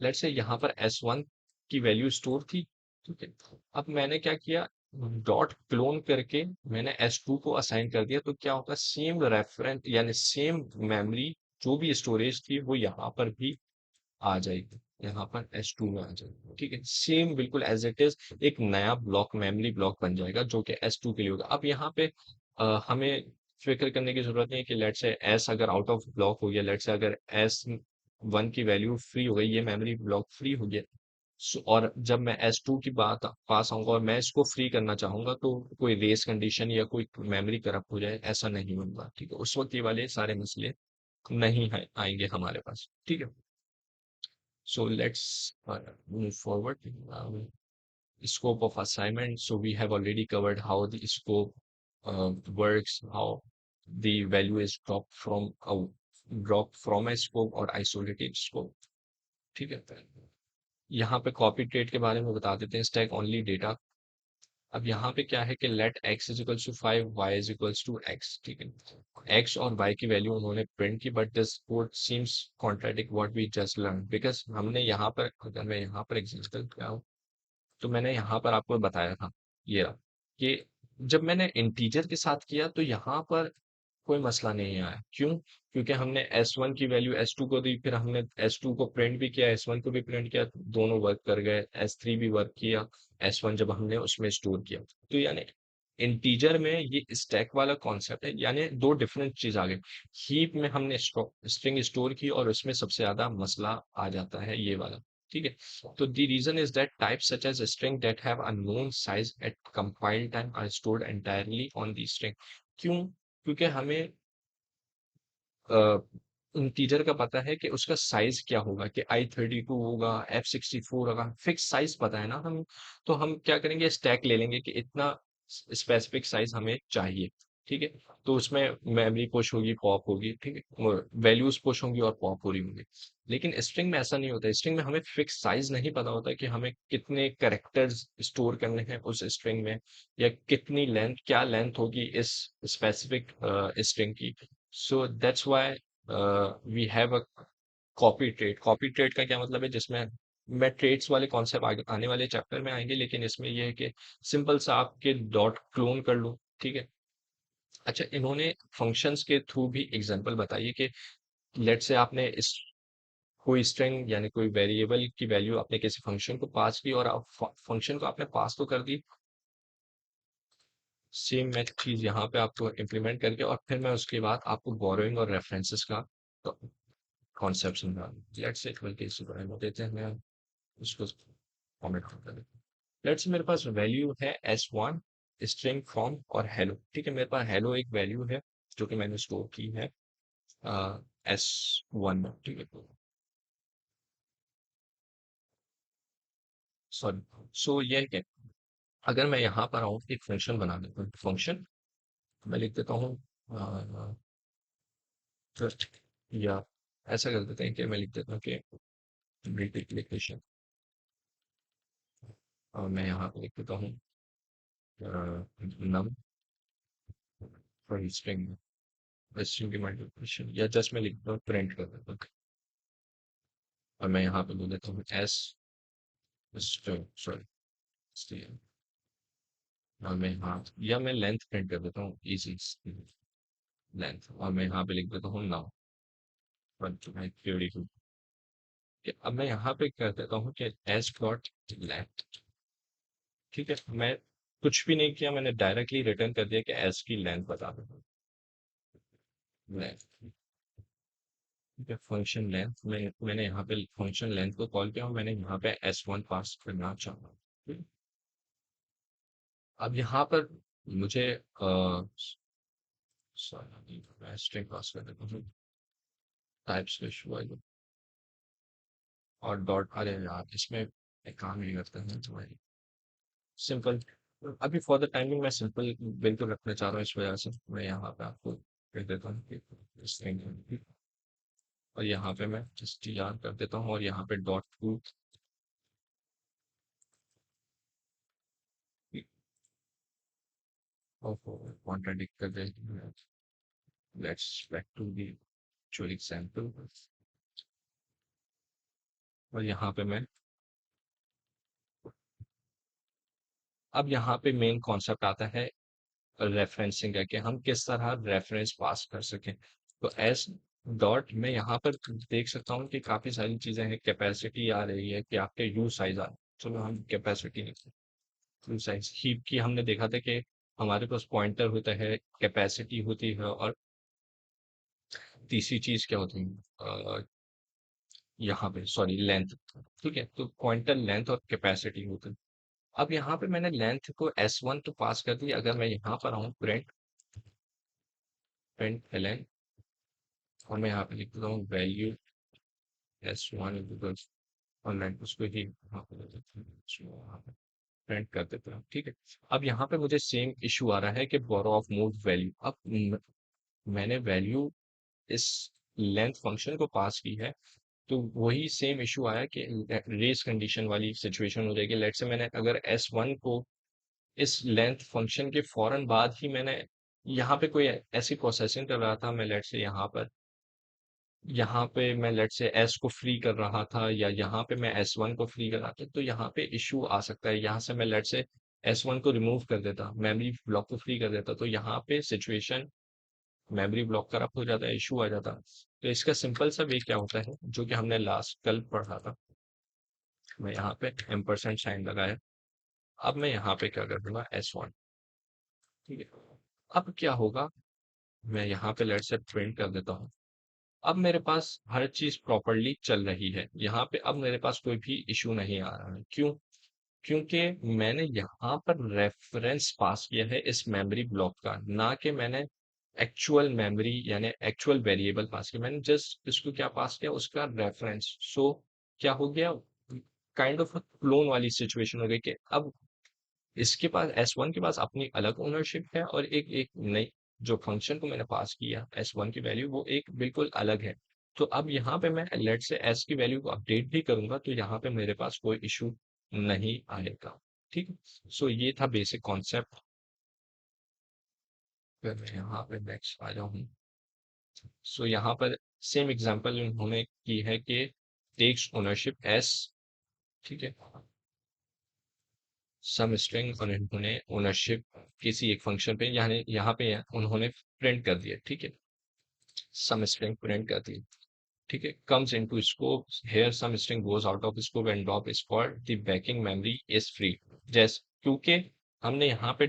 लेट्स से यहाँ पर S1 की वैल्यू स्टोर थी, ठीक है। अब मैंने क्या किया, डॉट क्लोन करके मैंने S2 को असाइन कर दिया, तो क्या होगा, सेम रेफरेंस यानी सेम मेमोरी जो भी स्टोरेज थी वो यहाँ पर भी आ जाएगी, यहाँ पर S2 में आ जाएगी, ठीक है। सेम बिल्कुल एज इट इज एक नया ब्लॉक, मेमोरी ब्लॉक बन जाएगा जो कि S2 के लिए होगा। अब यहाँ पे हमें फिक्र करने की जरूरत नहीं है कि लेट से S अगर आउट ऑफ ब्लॉक हो गया, लेट से अगर S1 की वैल्यू फ्री हो गई, ये मेमोरी ब्लॉक फ्री हो गया, और जब मैं S2 की बात पास आऊंगा और मैं इसको फ्री करना चाहूंगा, तो कोई रेस कंडीशन या कोई मेमोरी करप्ट हो जाए, ऐसा नहीं होगा, ठीक है। उस वक्त ये वाले सारे मसले नहीं आएंगे हमारे पास, ठीक है। So let's move forward. Scope of assignment. So we have already covered how the scope works, how the value is dropped from a scope or isolated scope. ठीक है। यहाँ पे कॉपी ट्रेड के बारे में बता देते हैं, स्टैक ओनली डेटा। अब यहाँ पे क्या है कि let x is equals to 5, y is equals to x, ठीक है। x और y की वैल्यू उन्होंने प्रिंट की, but this code seems contradict what we just learn, because हमने यहाँ पर, अगर मैं यहाँ पर एग्जांपल क्या हो, तो मैंने यहाँ पर आपको बताया था ये रहा, कि जब मैंने इंटीजर के साथ किया तो यहाँ पर कोई मसला नहीं आया। क्यों? क्योंकि हमने S1 की वैल्यू S2 को दी, फिर हमने S2 को प्रिंट भी किया, S1 को भी प्रिंट किया, दोनों वर्क कर गए। S3 भी वर्क किया, S1 जब हमने उसमें स्टोर किया, तो यानी इंटीजर में ये स्टैक वाला कॉन्सेप्ट है, यानी दो डिफरेंट चीज आ गई। हीप में हमने स्ट्रिंग स्टोर की और उसमें सबसे ज्यादा मसला आ जाता है ये वाला, ठीक है। तो the reason is that types such as a string that have a known size at compile time are stored entirely on the string. क्यों? क्योंकि हमें इंटीजर का पता है कि उसका साइज क्या होगा, कि I32 होगा, F64 होगा, फिक्स साइज पता है ना हम। तो हम क्या करेंगे, स्टैक ले लेंगे कि इतना स्पेसिफिक साइज हमें चाहिए, ठीक है। तो उसमें मेमोरी पुश होगी, पॉप होगी, ठीक है, वैल्यूज पुश होंगी और पॉप हो रही होंगी। लेकिन स्ट्रिंग में ऐसा नहीं होता, स्ट्रिंग में हमें फिक्स साइज नहीं पता होता कि हमें कितने कैरेक्टर्स स्टोर करने हैं उस स्ट्रिंग में, या कितनी लेंथ, क्या लेंथ होगी इस स्पेसिफिक स्ट्रिंग की। So that's why we have a copy trait. Copy trait का क्या मतलब है, जिसमें मैं ट्रेड्स वाले कॉन्सेप्ट आने वाले चैप्टर में आएंगे, लेकिन इसमें यह है कि सिंपल सा आपके डॉट क्लोन कर लो, ठीक है। अच्छा, इन्होंने फंक्शंस के थ्रू भी एग्जांपल बताइए कि लेट से आपने इस कोई स्ट्रिंग यानी कोई वेरिएबल की वैल्यू आपने किसी फंक्शन को पास की, और आप फंक्शन को आपने पास तो कर दी, सेम मैं चीज यहाँ पे आपको इम्प्लीमेंट करके, और फिर मैं उसके बाद आपको बोरोइंग और रेफरेंसेस का कॉन्सेप्ट समझा। लेट्स से बल्कि इसी को रेमो देते हैं, मैं उसको फॉर्मेट कर देता हूँ। लेट्स मेरे पास वैल्यू है S1 स्ट्रिंग फ्रॉम और हेलो, ठीक है। मेरे पास हेलो एक वैल्यू है जो कि मैंने स्टोर की है S1 में, ठीक है। सॉरी, सो ये है कि अगर मैं यहाँ पर आऊँ, एक फंक्शन बना देता हूँ, फंक्शन मैं लिख देता हूँ just, या ऐसा कर देते हैं कि मैं लिख देता हूँ कि मल्टीप्लिकेशन, और मैं यहाँ पे लिख देता हूँ नम फॉर स्ट्रिंग स्ट्रिंग की मल्टीप्लिकेशन, या जस्ट मैं लिख देता हूँ प्रिंट कर देता हूँ। और मैं यहाँ पे बोल देता हूँ एस स्ट्रिंग सॉरी, और मैं यहाँ या मैं लेंथ प्रिंट कर देता हूँ इजी लेंथ, और मैं यहाँ पे लिख देता हूँ now one two my beautiful. अब मैं यहाँ पे कर देता हूँ कि एस डॉट लेंथ, ठीक है। मैं कुछ भी नहीं किया, मैंने डायरेक्टली रिटर्न कर दिया कि एस की लेंथ बता दो, लेंथ, ठीक है। फंक्शन लेंथ में मैंने यहाँ पे फंक्शन लेंथ को कॉल किया और मैंने यहाँ पे S1 पास करना चाहता हूँ। अब यहाँ पर मुझे सॉरी मैं स्ट्रिंग पास कर देता हूँ टाइप स्लैश वाइल और डॉट, अरे यार इसमें एक काम नहीं करता है तुम्हारी सिंपल। अभी फॉर द टाइमिंग मैं सिंपल बिल्कुल रखना चाह रहा हूँ, इस वजह से मैं यहाँ पे आपको कह देता हूँ कि string, और यहाँ पे मैं जस्ट याद कर देता हूँ और यहाँ पे डॉट टू कॉन्ट्राडिक्ट कर दे। Let's back to the actual example, और यहाँ पे मैं अब यहाँ पे मेन कॉन्सेप्ट आता है रेफरेंसिंग का, कि हम किस तरह रेफरेंस पास कर सकें। तो एस डॉट में यहाँ पर देख सकता हूँ कि काफी सारी चीजें हैं, कैपेसिटी आ रही है कि आपके यू साइज आ रहा है। चलो हम कैपेसिटी यू साइज हीप की हमने देखा था कि हमारे पास पॉइंटर होता है, कैपेसिटी होती है, और तीसरी चीज क्या होती है यहाँ पे सॉरी लेंथ, ठीक है। तो पॉइंटर लेंथ और कैपेसिटी होती है। अब यहाँ पे मैंने लेंथ को S1 तो पास कर दी। अगर मैं यहाँ पर आऊँ प्रिंट प्रिंट एलन, और मैं यहाँ पे लिख देता हूँ वैल्यू S1 बिकॉज ऑनलाइन उसको ही यहाँ पे प्रिंट कर देता हूँ, ठीक है। अब यहाँ पे मुझे सेम इशू आ रहा है कि बोरो ऑफ मूव वैल्यू। अब मैंने वैल्यू इस लेंथ फंक्शन को पास की है, तो वही सेम इशू आया कि रेस कंडीशन वाली सिचुएशन हो जाएगी। लेट से मैंने अगर S1 को इस लेंथ फंक्शन के फौरन बाद ही मैंने यहाँ पे कोई ऐसी प्रोसेसिंग कर रहा था, मैं लेट से यहाँ पे मैं लेट से एस को फ्री कर रहा था, या यहाँ पे मैं S1 को फ्री कर रहा था, तो यहाँ पे इशू आ सकता है। यहाँ से मैं लेट से S1 को रिमूव कर देता, मेमोरी ब्लॉक को फ्री कर देता, तो यहाँ पे सिचुएशन मेमोरी ब्लॉक करप्ट हो जाता है, इशू आ जाता। तो इसका सिंपल सा वे क्या होता है, जो कि हमने लास्ट कल पढ़ा था, मैं यहाँ पे एम्परसेंड साइन लगाया। अब मैं यहाँ पे क्या कर दूंगा S1, ठीक है। अब क्या होगा, मैं यहाँ पे लेट से प्रिंट कर देता हूँ। अब मेरे पास हर चीज प्रॉपरली चल रही है यहाँ पे, अब मेरे पास कोई भी इशू नहीं आ रहा है। क्यों? क्योंकि मैंने यहाँ पर रेफरेंस पास किया है इस मेमोरी ब्लॉक का, ना कि मैंने एक्चुअल मेमोरी यानी एक्चुअल वेरिएबल पास किया। मैंने जस्ट इसको क्या पास किया, उसका रेफरेंस। सो क्या हो गया, काइंड ऑफ क्लोन वाली सिचुएशन हो गई कि अब इसके पास S1 के पास अपनी अलग ओनरशिप है, और एक एक नई जो फंक्शन को मैंने पास किया S1 की वैल्यू वो एक बिल्कुल अलग है। तो अब यहाँ पे मैं लेट से S की वैल्यू को अपडेट भी करूंगा, तो यहाँ पे मेरे पास कोई इशू नहीं आएगा, ठीक है। सो ये था बेसिक कॉन्सेप्ट। फिर मैं यहाँ पे नेक्स्ट आ जाऊँ। सो यहाँ पर सेम एग्जांपल उन्होंने की है कि टेक्स ओनरशिप S, ठीक है, सम स्ट्रिंग, और इन्होंने ओनरशिप किसी एक फंक्शन पे यानी यहाँ पे उन्होंने प्रिंट कर दिया, ठीक है, सम स्ट्रिंग प्रिंट कर दी, ठीक है। Comes into scope here some string goes out of scope and drop is called the backing memory is free. जैसे क्योंकि हमने यहाँ पे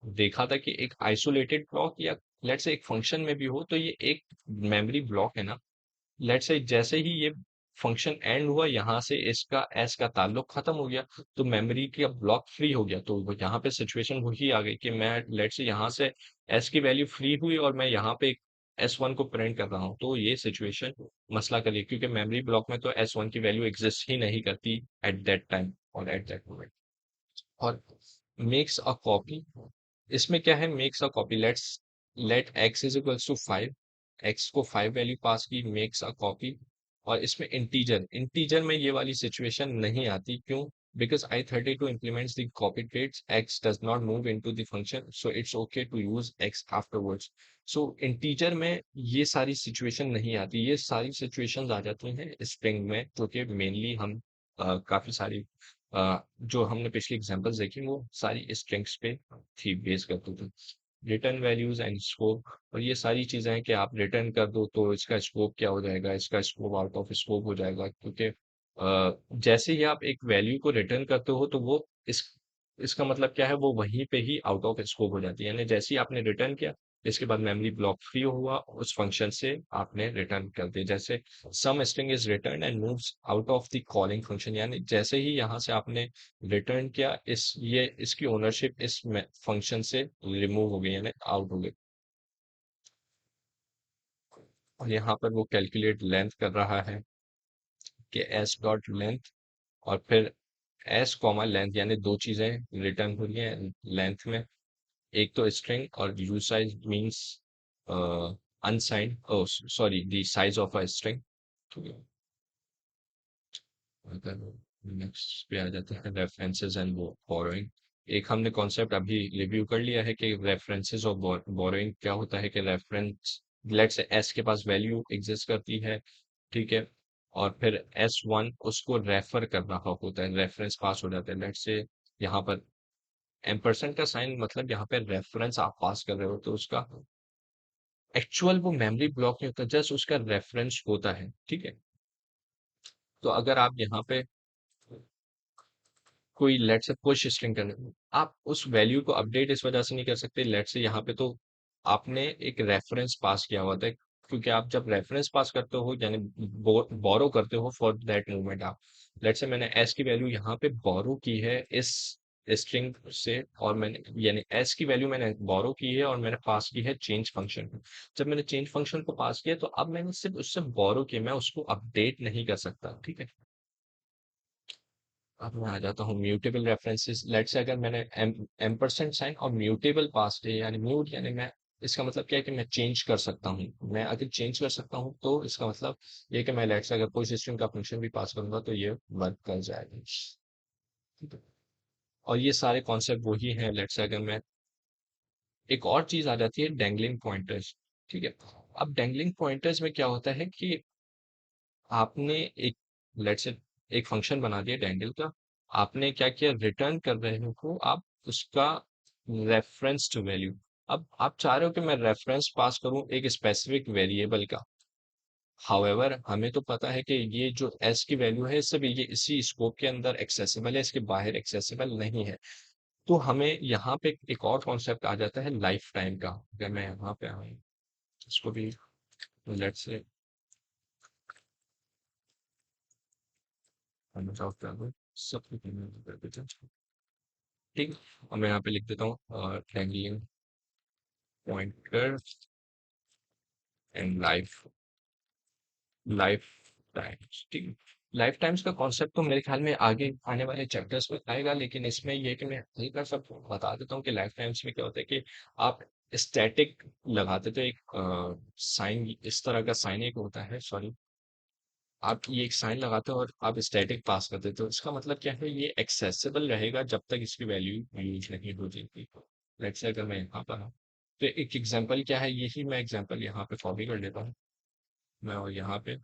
देखा था कि एक आइसोलेटेड ब्लॉक या लेट्स से एक फंक्शन में भी हो तो ये एक मेमोरी ब्लॉक है ना। लेट्स से जैसे ही ये फंक्शन एंड हुआ, यहाँ से इसका एस का ताल्लुक खत्म हो गया, तो मेमोरी का ब्लॉक फ्री हो गया। तो यहाँ पे सिचुएशन वही आ गई कि मैं लेट्स से यहाँ से एस की वैल्यू फ्री हुई और मैं यहाँ पे S1 को प्रिंट कर रहा हूँ, तो ये सिचुएशन मसला करिए, क्योंकि मेमोरी ब्लॉक में तो S1 की वैल्यू एग्जिस्ट ही नहीं करती एट दैट टाइम और एट दैट मोमेंट। और मेक्स अ कॉपी, इसमें क्या है, makes a copy, let x is equals to 5, x को 5 वैल्यू पास की, मेक्स अ कॉपी। और इसमें इंटीजर इंटीजर में ये वाली सिचुएशन नहीं आती, क्यों? because I32 implements the copy traits, X does not move into the function, so it's okay to use X afterwards. So integer में ये सारी सिचुएशन नहीं आती, ये सारी सिचुएशंस आ जाती हैं स्ट्रिंग में, जो कि मेनली हम काफी सारी जो हमने पिछली एग्जांपल्स देखी वो सारी स्ट्रिंग्स पे थी, बेस करती थी। रिटर्न वैल्यूज एंड स्कोप, और ये सारी चीजें हैं कि आप रिटर्न कर दो तो इसका स्कोप क्या हो जाएगा, इसका स्कोप आउट ऑफ स्कोप हो जाएगा, क्योंकि जैसे ही आप एक वैल्यू को रिटर्न करते हो तो वो इसका मतलब क्या है, वो वहीं पे ही आउट ऑफ स्कोप हो जाती है, यानी जैसे ही आपने रिटर्न किया इसके बाद मेमोरी ब्लॉक फ्री हुआ, उस फंक्शन से आपने रिटर्न कर दिया। जैसे some string is return and moves out of the calling function, यानी जैसे ही यहाँ से आपने रिटर्न किया, इसकी ओनरशिप इस फंक्शन से रिमूव हो गई, यानी आउट हो गई। और यहाँ पर वो कैलकुलेट लेंथ कर रहा है कि एस डॉट लेंथ, और फिर एस कॉमा लेंथ, यानी दो चीजें रिटर्न हो रही हैं लेंथ में, एक तो स्ट्रिंग और u size means unsigned, oh sorry the size of a string. ठीक है, अगर नेक्स्ट पे आ जाते हैं रेफरेंसेस एंड बोरोइंग। एक हमने कॉन्सेप्ट अभी रिव्यू कर लिया है कि रेफरेंसेस और बोरोइंग क्या होता है, कि रेफरेंस लेट्स से एस के पास वैल्यू एग्जिस्ट करती है, ठीक है, और फिर एस वन उसको रेफर कर रहा होता है, रेफरेंस पास हो जाता है, लेट्स से यहाँ पर एम्परसेंड का साइन मतलब यहाँ पे रेफरेंस आप पास कर रहे हो, तो उसका एक्चुअल वो मेमोरी ब्लॉक नहीं होता, जस्ट उसका रेफरेंस होता है, ठीक है। तो अगर आप यहाँ पे कोई लेट से पुश स्ट्रिंग करने, आप उस वैल्यू को अपडेट इस वजह से नहीं कर सकते, लेट से यहाँ पे तो आपने एक रेफरेंस पास किया हुआ था, क्योंकि आप जब रेफरेंस पास करते हो यानी बोरो करते हो फॉर दैट मूवमेंट, आप लेट से मैंने एस की वैल्यू यहाँ पे बोरो की है इस स्ट्रिंग से, और मैंने यानी एस की वैल्यू मैंने बोरो की है और मैंने पास की है चेंज फंक्शन। जब मैंने चेंज फंक्शन को पास किया तो अब मैंने सिर्फ उससे बोरो किया, मैं उसको अपडेट नहीं कर सकता, ठीक है। अब मैं आ जाता हूँ म्यूटेबल रेफरेंसेस। लेट से अगर मैंने एम्परसेंड साइन और म्यूटेबल पास है, यानी म्यूट यानी मैं, इसका मतलब क्या है कि मैं चेंज कर सकता हूँ, मैं अगर चेंज कर सकता हूँ तो इसका मतलब ये कि मैं लेट से अगर कोई सिस्टम का फंक्शन भी पास करूंगा तो ये वर्क कर जाएगा, ठीक है। और ये सारे कॉन्सेप्ट वही हैं, लेट से अगर मैं, एक और चीज आ जाती है डेंगलिंग पॉइंटर्स, ठीक है। अब डेंगलिंग पॉइंटर्स में क्या होता है कि आपने एक लेट से एक फंक्शन बना दिया डेंगल का, आपने क्या किया, रिटर्न कर रहे हो आप उसका रेफरेंस टू वैल्यू। अब आप चाह रहे हो कि मैं रेफरेंस पास करूं एक स्पेसिफिक वेरिएबल का, हाउएवर हमें तो पता है कि ये जो एस की वैल्यू है सिर्फ ये इसी स्कोप के अंदर एक्सेसिबल है, इसके बाहर एक्सेसिबल नहीं है। तो हमें यहाँ पे एक और कॉन्सेप्ट आ जाता है लाइफ टाइम का। अगर मैं यहाँ पे आऊँ, इसको भी लेट से सब कुछ कर देते हैं। ठीक, और मैं यहाँ पे लिख देता हूँ hanging pointer and life life times, ठीक है। लाइफ टाइम्स का कॉन्सेप्ट तो मेरे ख्याल में आगे आने वाले चैप्टर्स में आएगा, लेकिन इसमें ये है कि मैं हल्का सा बता देता हूँ कि लाइफ टाइम्स में क्या होता है कि आप स्टैटिक लगाते तो एक साइन, इस तरह का साइन एक होता है, सॉरी, आप ये एक साइन लगाते हो और आप स्टैटिक पास कर देते हो, इसका मतलब क्या है, ये एक्सेसिबल रहेगा जब तक इसकी वैल्यू यूज नहीं हो जाती। लेट्स से अगर मैं यहाँ पर हूँ तो एक एग्जांपल क्या है, यही मैं एग्जांपल यहाँ पे कॉपी कर लेता हूँ मैं, और यहाँ पे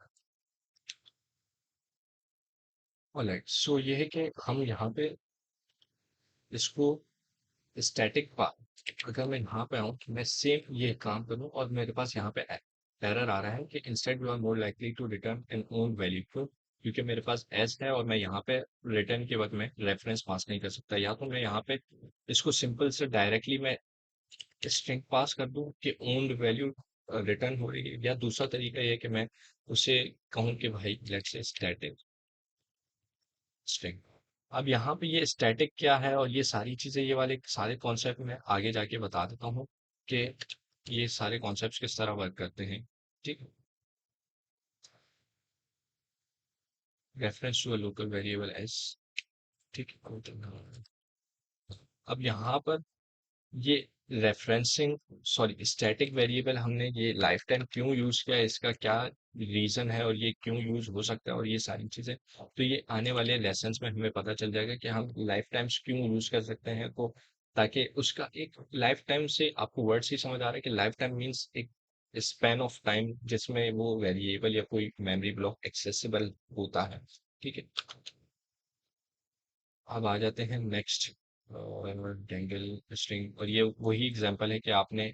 ऑलराइट। सो ये है कि हम यहाँ पे इसको स्टैटिक पार्ट, अगर मैं यहाँ पे आऊँ तो मैं सेम ये काम करूँ और मेरे पास यहाँ पे एरर आ रहा है कि instead you are more likely to return an own value, क्यों, क्योंकि मेरे पास एस है और मैं यहाँ पे रिटर्न के वक्त में रेफरेंस पास नहीं कर सकता, या तो मैं यहाँ पे इसको सिंपल से डायरेक्टली मैं स्ट्रिंग पास कर दूं कि ओन्ड वैल्यू रिटर्न हो रही है, या दूसरा तरीका ये है कि मैं उसे कहूँ कि भाई लेट्स से स्टैटिक स्ट्रिंग। अब यहाँ पे ये स्टैटिक क्या है और ये सारी चीजें, ये वाले सारे कॉन्सेप्ट मैं आगे जाके बता देता हूँ कि ये सारे कॉन्सेप्ट्स किस तरह वर्क करते हैं, ठीक है। Reference to a local variable s, ठीक है। अब यहाँ पर ये रेफरेंसिंग, सॉरी स्टैटिक वेरिएबल हमने ये लाइफ टाइम क्यों यूज किया, इसका क्या रीजन है और ये क्यों यूज हो सकता है और ये सारी चीजें, तो ये आने वाले लेसन्स में हमें पता चल जाएगा कि हम लाइफ टाइम्स क्यों यूज कर सकते हैं, तो ताकि उसका एक लाइफ टाइम से आपको वर्ड्स ही समझ आ रहा है कि लाइफ टाइम मीन्स एक स्पैन ऑफ टाइम जिसमें वो वेरिएबल या कोई मेमोरी ब्लॉक एक्सेसिबल होता है। ठीक है, अब आ जाते हैं नेक्स्ट डेंगल स्ट्रिंग, और ये वही एग्जांपल है कि आपने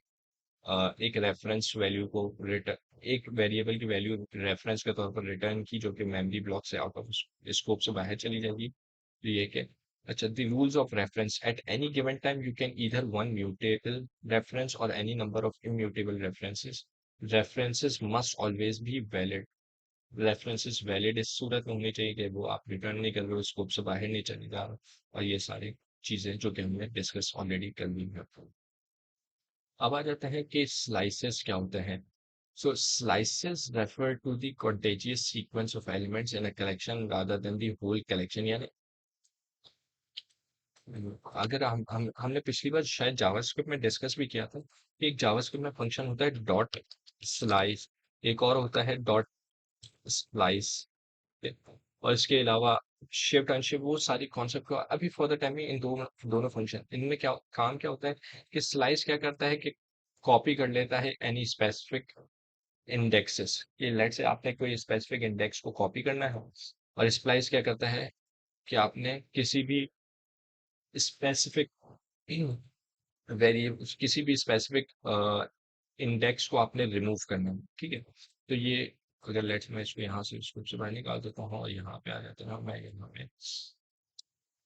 एक रेफरेंस वैल्यू को रिटर्न, एक वेरिएबल की वैल्यू रेफरेंस के तौर पर रिटर्न की जो कि मेमोरी ब्लॉक से आउट ऑफ स्कोप से बाहर चली जाएगी। तो ये कि अच्छा, the rules of reference at any given time you can either one mutable reference और any number of immutable references. References must always be valid. References valid इस सूरत में होनी चाहिए कि वो आप रिटर्न नहीं कर रहे हो, स्कोप से बाहर नहीं चले जा रहे, और ये सारी चीजें जो कि हमने डिस्कस ऑलरेडी कर ली है। अब आ जाता है कि स्लाइसेस क्या होते हैं। So slices refer to the contiguous sequence of elements in a collection rather than the whole collection। यानी अगर हमने पिछली बार शायद जावास्क्रिप्ट में डिस्कस भी किया था कि एक जावास्क्रिप्ट में फंक्शन होता है डॉट स्लाइस, एक और होता है डॉट स्लाइस, और इसके अलावा शिफ्ट अनशिफ्ट, वो सारी कॉन्सेप्ट को अभी फॉर द टाइम इन दोनों दोनों फंक्शन इनमें क्या काम क्या होता है कि स्लाइस क्या करता है कि कॉपी कर लेता है एनी स्पेसिफिक इंडेक्सेस, कि लेट से आपने कोई स्पेसिफिक इंडेक्स को कॉपी करना है, और स्प्लाइस क्या करता है कि आपने किसी भी स्पेसिफिक वेरिएबल, किसी भी स्पेसिफिक इंडेक्स को आपने रिमूव करना है। ठीक है, तो ये अगर लेट्स मैं इसको यहाँ से स्कोप से बाहर निकाल देता हूँ और यहाँ पे आ जाता हूँ, मैं यहाँ पे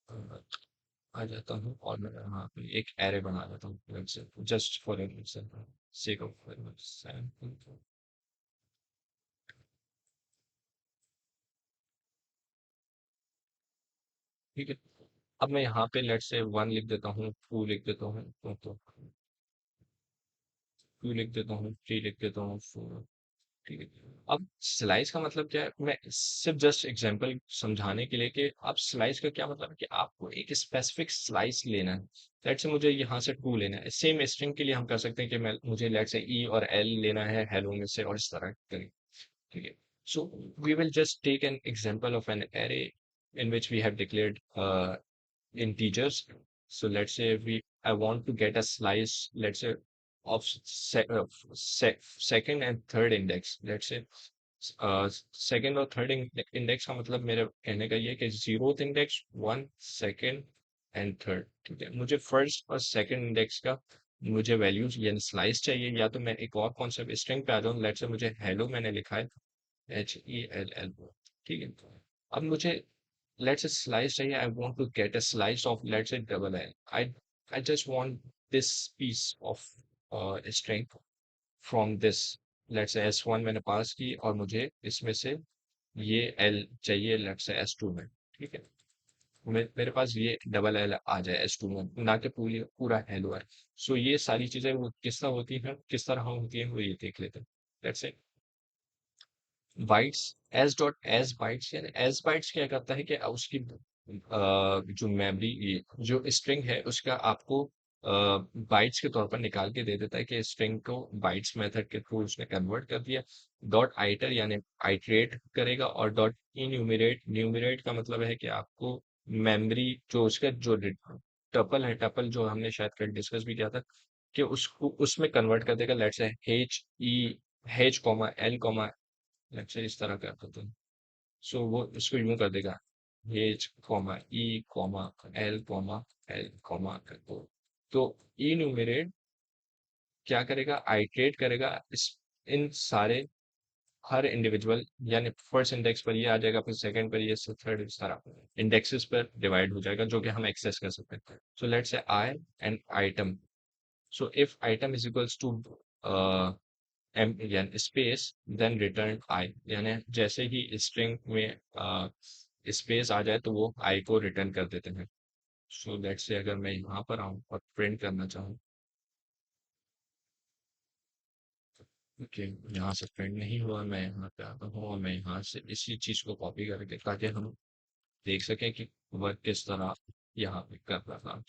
अ, आ जाता हूँ और मैं यहाँ पे एक एरे बना देता हूँ just for example sake of example. ठीक है, अब मैं यहाँ पे लेट से 1 लिख देता हूँ, 2 लिख देता हूँ, तो 2 लिख देता हूँ, 3 लिख देता हूँ, 4। ठीक है, अब स्लाइस का मतलब क्या है, मैं सिर्फ जस्ट एग्जांपल समझाने के लिए कि आप स्लाइस का क्या मतलब है कि आपको एक स्पेसिफिक स्लाइस लेना है। लेट से मुझे यहाँ से 2 लेना है, सेम स्ट्रिंग के लिए हम कर सकते हैं कि मैं मुझे लेट से ई और एल लेना है हेलो में से, और इस तरह करें। ठीक है, so we will just take an example of an array in which we have declared integers. So let's say we I want to get a slice, let's say of second and third index. Let's say second और third index का मतलब मेरे कहने का ये है कि zeroth index, one, second and third. ठीक है, मुझे फर्स्ट और सेकंड इंडेक्स का मुझे वैल्यूज यानी स्लाइस चाहिए, या तो मैं एक और कॉन्सेप्ट स्ट्रिंग पे आ जाऊँ, लेट्स से मुझे हेलो मैंने लिखा है HELL। ठीक है, अब मुझे let's say slice चाहिए, I want to get a slice of let's say double L। I just want this piece of string from this, let's say S1 मैंने पास की और मुझे इसमें से ये L चाहिए let's say S2 में। ठीक है, मेरे पास ये डबल एल आ जाए S2 में, ना कि पूरा हेलो है। सो ये सारी चीजें वो किस तरह होती है वो ये देख लेते हैं। Let's say bytes S dot S bytes, यानी एस बाइट्स क्या करता है कि उसकी जो मेमोरी जो स्ट्रिंग है उसका आपको बाइट्स के तौर पर निकाल के दे देता है कि स्ट्रिंग को बाइट्स मेथड के थ्रू उसने कन्वर्ट कर दिया। डॉट आइटर यानी आइटरेट करेगा, और डॉट इन्यूमरेट, न्यूमरेट का मतलब है कि आपको मेमोरी जो उसका जो टपल है, टपल जो हमने शायद कल डिस्कस भी किया था कि उसको उसमें कन्वर्ट कर देगा, let's say H comma L comma, let's say इस तरह कर देते हैं। सो वो इसको यूं कर देगा एच कॉमा ई कॉमा एल कॉमा कर दो। तो ई न्यूमरेट क्या करेगा, आइट्रेट करेगा इस इन सारे हर इंडिविजुअल, यानी फर्स्ट इंडेक्स पर ये आ जाएगा, फिर सेकंड पर ये, थर्ड, इस तरह इंडेक्सेस पर डिवाइड हो जाएगा जो कि हम एक्सेस कर सकते हैं। So let's say i and item, so if item is equals to m यानी स्पेस देन रिटर्न आई, यानी जैसे ही स्ट्रिंग में स्पेस आ जाए तो वो आई को रिटर्न कर देते हैं। सो लेट्स से अगर मैं यहाँ पर आऊँ और प्रिंट करना चाहूँ, ओके, यहाँ से प्रिंट नहीं हुआ, मैं यहाँ पे आता हूँ और मैं यहाँ से इसी चीज को कॉपी करके ताकि हम देख सकें कि वर्क किस तरह यहाँ पे कर रहा था।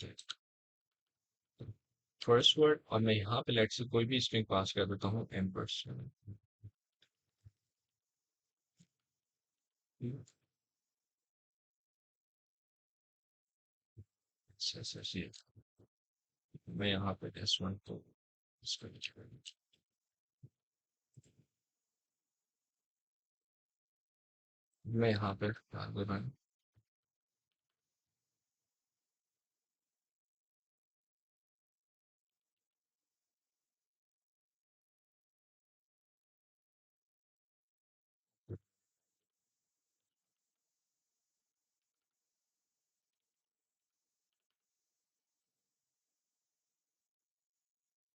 फर्स्ट वर्ड, और मैं यहाँ पे लेट्स से कोई भी स्ट्रिंग पास कर देता हूँ एम्पर्स, अच्छा अच्छा जी। मैं यहाँ पे S1 तो इसको नीचे कर दूँ। मैं यहाँ पे डाल दे रहा हूँ।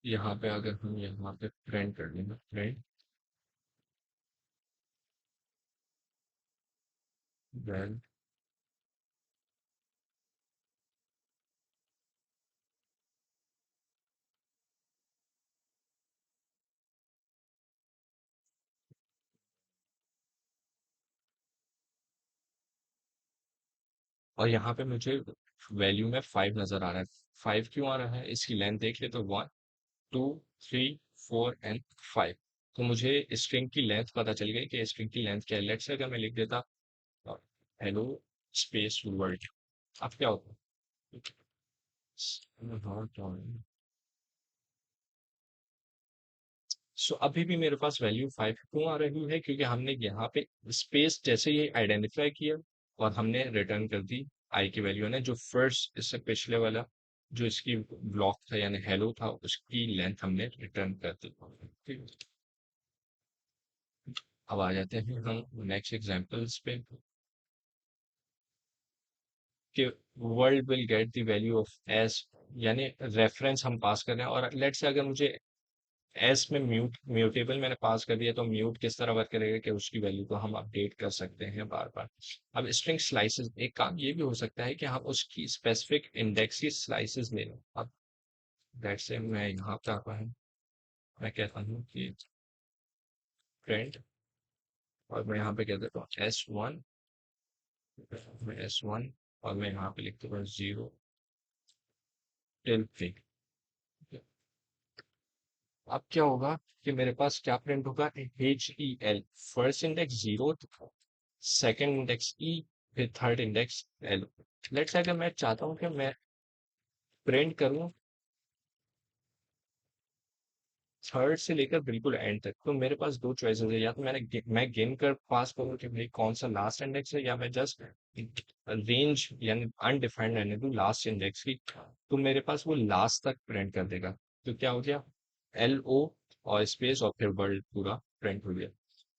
यहाँ पे अगर हम यहाँ पे प्रिंट कर देंगे प्रिंट वेल, और यहाँ पे मुझे वैल्यू में 5 नजर आ रहा है। 5 क्यों आ रहा है, इसकी लेंथ देख ले तो 1 2 3 4 एंड 5। तो मुझे स्ट्रिंग की लेंथ पता चल गई कि स्ट्रिंग की लेंथ क्या है। लेट्स से अगर मैं लिख देता हेलो स्पेस वर्ल्ड, अब क्या होता? हाँ, क्या होगा? सो अभी भी मेरे पास वैल्यू 5 क्यों आ रही है, क्योंकि हमने यहाँ पे स्पेस जैसे ही आइडेंटिफाई किया और हमने रिटर्न कर दी आई की वैल्यू ने, जो फर्स्ट इससे पिछले वाला जो इसकी ब्लॉक था यानी हेलो था उसकी लेंथ हमने रिटर्न कर दी। ठीक है? अब आ जाते हैं हम नेक्स्ट एग्जांपल्स पे कि world will get the value of S, यानी रेफरेंस हम पास कर रहे हैं। और लेट्स से अगर मुझे एस में म्यूटेबल मैंने पास कर दिया तो म्यूट किस तरह वर्क करेगा कि उसकी वैल्यू को हम अपडेट कर सकते हैं बार बार। अब स्ट्रिंग स्लाइसेस एक काम ये भी हो सकता है कि हम उसकी स्पेसिफिक इंडेक्स की स्लाइसेस ले लें। अब दैट से मैं यहाँ पे आता हूँ, मैं कहता हूँ कि प्रिंट, और मैं यहाँ पे कह देता हूँ S1, मैं S1, और मैं यहाँ पे लिख दूंगा 0 till 3। अब क्या होगा कि मेरे पास क्या प्रिंट होगा, HEL, first index 0, second index E, फिर थर्ड इंडेक्स L। लेट्स अगर मैं चाहता हूँ कि मैं प्रिंट करूँ थर्ड से लेकर बिल्कुल एंड तक, तो मेरे पास दो चॉइसेस है। या तो मैं गिन कर पास करूँ कि भाई कौन सा लास्ट इंडेक्स है, या मैं जस्ट रेंज यानी अनडिफाइंड रहने दूँ लास्ट इंडेक्स की, तो मेरे पास वो लास्ट तक प्रिंट कर देगा। तो क्या हो गया, LO और स्पेस और फिर वर्ल्ड पूरा प्रिंट हो गया।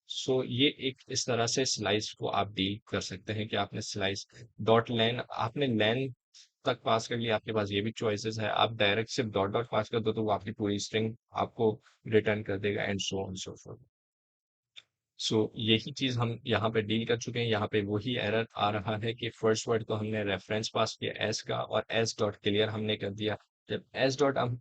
सो ये एक इस तरह से स्लाइस को आप डील कर सकते हैं कि आपने स्लाइस डॉट लेन, आपने लेन तक पास कर लिया, आपके पास ये भी चॉइसेस है। आप डायरेक्ट सिर्फ डॉट डॉट पास कर दो तो वो आपकी पूरी स्ट्रिंग आपको रिटर्न कर देगा and so on so forth. So यही चीज हम यहाँ पे डील कर चुके हैं। यहाँ पे वही एरर आ रहा है कि फर्स्ट वर्ड को हमने रेफरेंस पास किया एस का और एस डॉट क्लियर हमने कर दिया। जब एस डॉट हम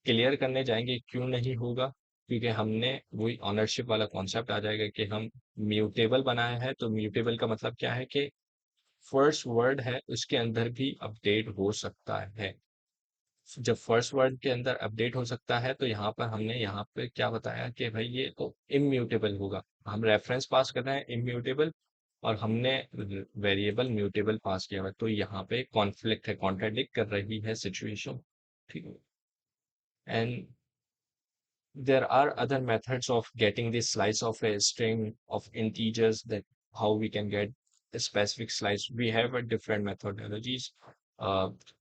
क्लियर करने जाएंगे क्यों नहीं होगा, क्योंकि हमने वही ऑनरशिप वाला कॉन्सेप्ट आ जाएगा कि हम म्यूटेबल बनाया है। तो म्यूटेबल का मतलब क्या है कि फर्स्ट वर्ड है उसके अंदर भी अपडेट हो सकता है। जब फर्स्ट वर्ड के अंदर अपडेट हो सकता है तो यहाँ पर हमने यहाँ पे क्या बताया कि भाई ये तो इम्यूटेबल होगा। हम रेफरेंस पास कर रहे हैं इम्यूटेबल, और हमने वेरिएबल म्यूटेबल पास किया हुआ है, तो यहाँ पे कॉन्फ्लिक्ट है, कॉन्ट्राडिक्ट कर रही है सिचुएशन। ठीक है। And there are other methods of getting the slice of a string of integers, that how we can get a specific slice. We have a different methodologies.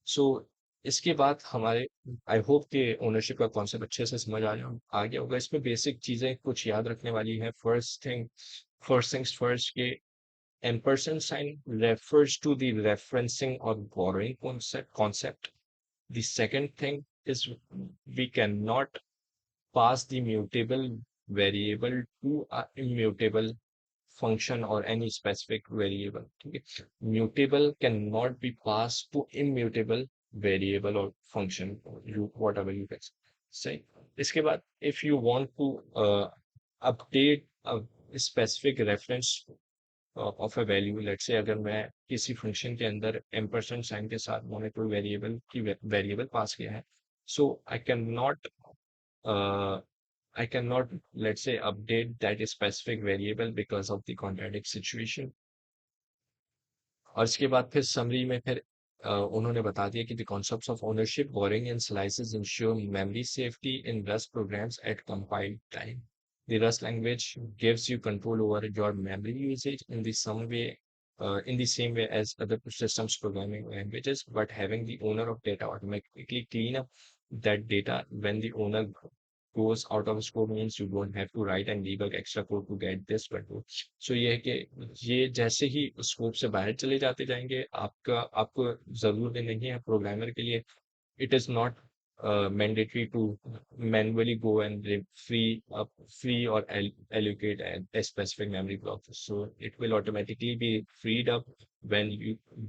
So इसके बाद हमारे I hope कि ownership का concept अच्छे से समझ आ गया होगा। इसमें बेसिक चीजें कुछ याद रखने वाली है। फर्स्ट थिंग्स फर्स्ट के ampersand sign refers to the referencing or borrowing concept. The second thing is we cannot pass the mutable variable to a immutable function or any specific variable. ठीक है, mutable cannot be passed to immutable variable or function, or you whatever you can say. इसके बाद if you want to update a specific reference of a value, let's say अगर मैं किसी function के अंदर ampersand sign के साथ मैंने कोई वेरिएबल की वेरिएबल पास किया है, so I cannot uh, I cannot, let's say, update that specific variable because of the contradict situation. और इसके बाद फिर समरी में फिर उन्होंने बता दिया कि the concepts of ownership, borrowing and slices ensure memory safety in Rust programs at compiled time. The Rust language gives you control over your memory usage in the same way as other systems programming languages, but having the owner of data automatically clean up that data when the owner goes out of scope means you don't have to write and debug extra code to get this control. So ये है कि ये जैसे ही scope से बाहर चले जाते जाएंगे, आपको जरूरी नहीं है प्रोग्रामर के लिए, it is not mandatory to manually go and free or allocate a specific memory block. So it will automatically be freed up when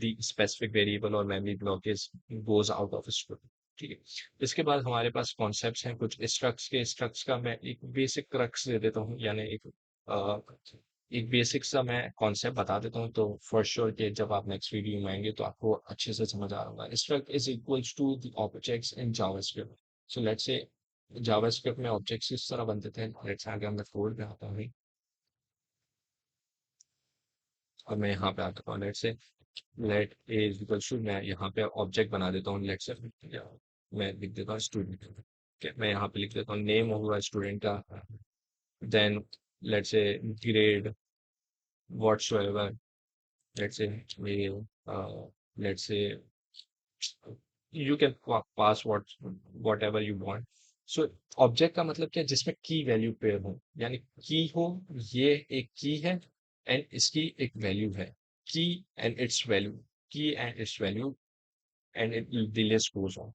the specific variable or memory block is goes out of scope. ठीक है. इसके बाद हमारे पास concepts हैं कुछ स्ट्रक्ट्स का मैं एक बेसिक क्रक्स दे देता हूँ, यानी अ, एक बेसिक सा मैं कॉन्सेप्ट बता देता हूँ, तो फॉर श्योर कि जब आप नेक्स्ट वीडियो में आएंगे तो आपको अच्छे से समझ आ रहा होगा. Struct is equals to the objects in JavaScript. So let's say JavaScript में ऑब्जेक्ट्स किस तरह बनते थे. लेट्स आगे मैं कोड पे आता हूँ और मैं यहाँ पे आता हूँ. Let's say let a is equals to, मैं यहाँ पे ऑब्जेक्ट बना देता हूँ. लेट्स से मैं लिख देता हूँ स्टूडेंट. मैं यहाँ पे लिख देता हूँ नेम होगा स्टूडेंट का, then let's say grade whatsoever, let's say mail, let's say you can pass whatever you want. So object का मतलब क्या है, जिसमें की वैल्यू पेयर हो, यानी की हो, ये एक की है एंड इसकी एक वैल्यू है. की एंड इट्स वैल्यू, की and it's value and it the list goes on.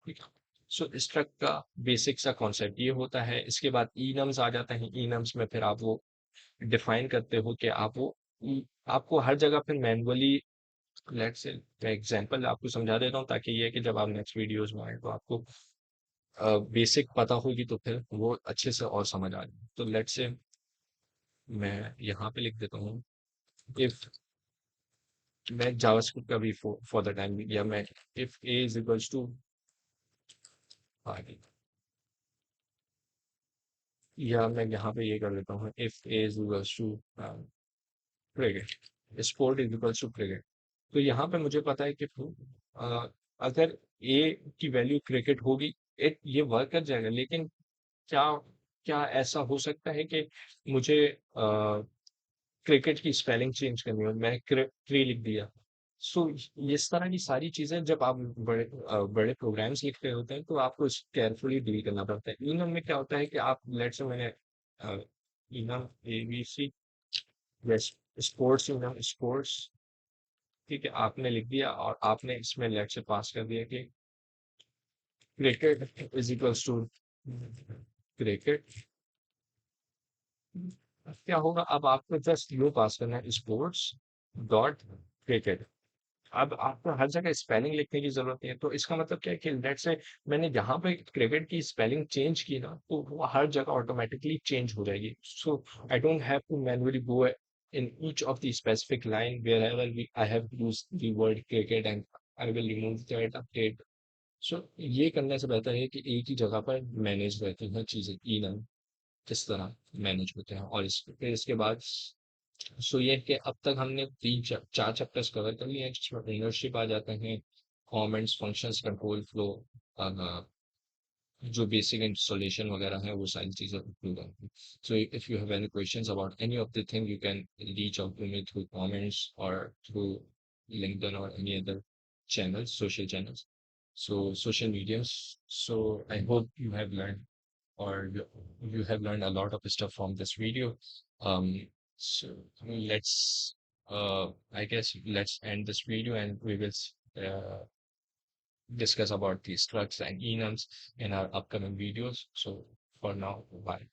ठीक है. सो स्ट्रक्ट का बेसिक सा कॉन्सेप्ट ये होता है. इसके बाद इनम्स आ जाते हैं. इनम्स में फिर आप वो डिफाइन करते हो कि आपको हर जगह फिर मैनुअली, लेट्स से मैं एग्जांपल आपको समझा देता हूँ ताकि ये है कि जब आप नेक्स्ट वीडियोस में आए तो आपको बेसिक पता होगी तो फिर वो अच्छे से और समझ आ जाए. तो लेट्स से मैं यहाँ पे लिख देता हूँ इफ, मैं जावास्क्रिप्ट का भी फॉर द टाइम, या मैं if A is equals to, या मैं यहाँ पे ये कर देता हूँ if A is equals to cricket, sport is equals to cricket. तो यहाँ पे मुझे पता है कि अ, अगर ए की वैल्यू क्रिकेट होगी, ये वर्क कर जाएगा. लेकिन क्या क्या ऐसा हो सकता है कि मुझे क्रिकेट की स्पेलिंग चेंज करनी हो, मैंने क्री लिख दिया. सो इस तरह की सारी चीजें जब आप बड़े प्रोग्राम्स लिख रहे होते हैं तो आपको केयरफुली डील करना पड़ता है. इनम में क्या होता है कि आप लेट से मैंने enum ABC, sports, enum sports, ठीक है, आपने लिख दिया और आपने इसमें लेट से पास कर दिया कि cricket is equals to cricket. क्या होगा, अब आपको जस्ट लो पास करना है स्पोर्ट्स डॉट क्रिकेट. अब आपको हर जगह स्पेलिंग लिखने की जरूरत नहीं है. तो इसका मतलब क्या है कि लेट से मैंने जहाँ पे क्रिकेट की स्पेलिंग चेंज की ना, तो वो हर जगह ऑटोमेटिकली चेंज हो जाएगी. So I don't have to manually go in each of the specific line wherever I have used the word cricket, and I will remove that update. सो ये करने से बेहतर है कि एक ही जगह पर मैनेज रहती हैं चीजें, ई नाम किस तरह मैनेज होते हैं. और फिर इसके बाद सो ये है कि अब तक हमने चार चैप्टर्स कवर कर लिए हैं जिसमें ओनरशिप आ जाते हैं, कमेंट्स, फंक्शंस, कंट्रोल फ्लो, जो बेसिक इंस्टॉलेशन वगैरह है वो सारी चीजें इंक्लूड होंगी. So if you have any questions about any of the thing, you can reach out to me through comments और थ्रू लिंक्डइन और any other channels, social channels, so social mediums. So I hope you have learned, or you have learned a lot of stuff from this video. um so let's I guess let's end this video and we will uh, discuss about these structs and enums in our upcoming videos. So for now, bye.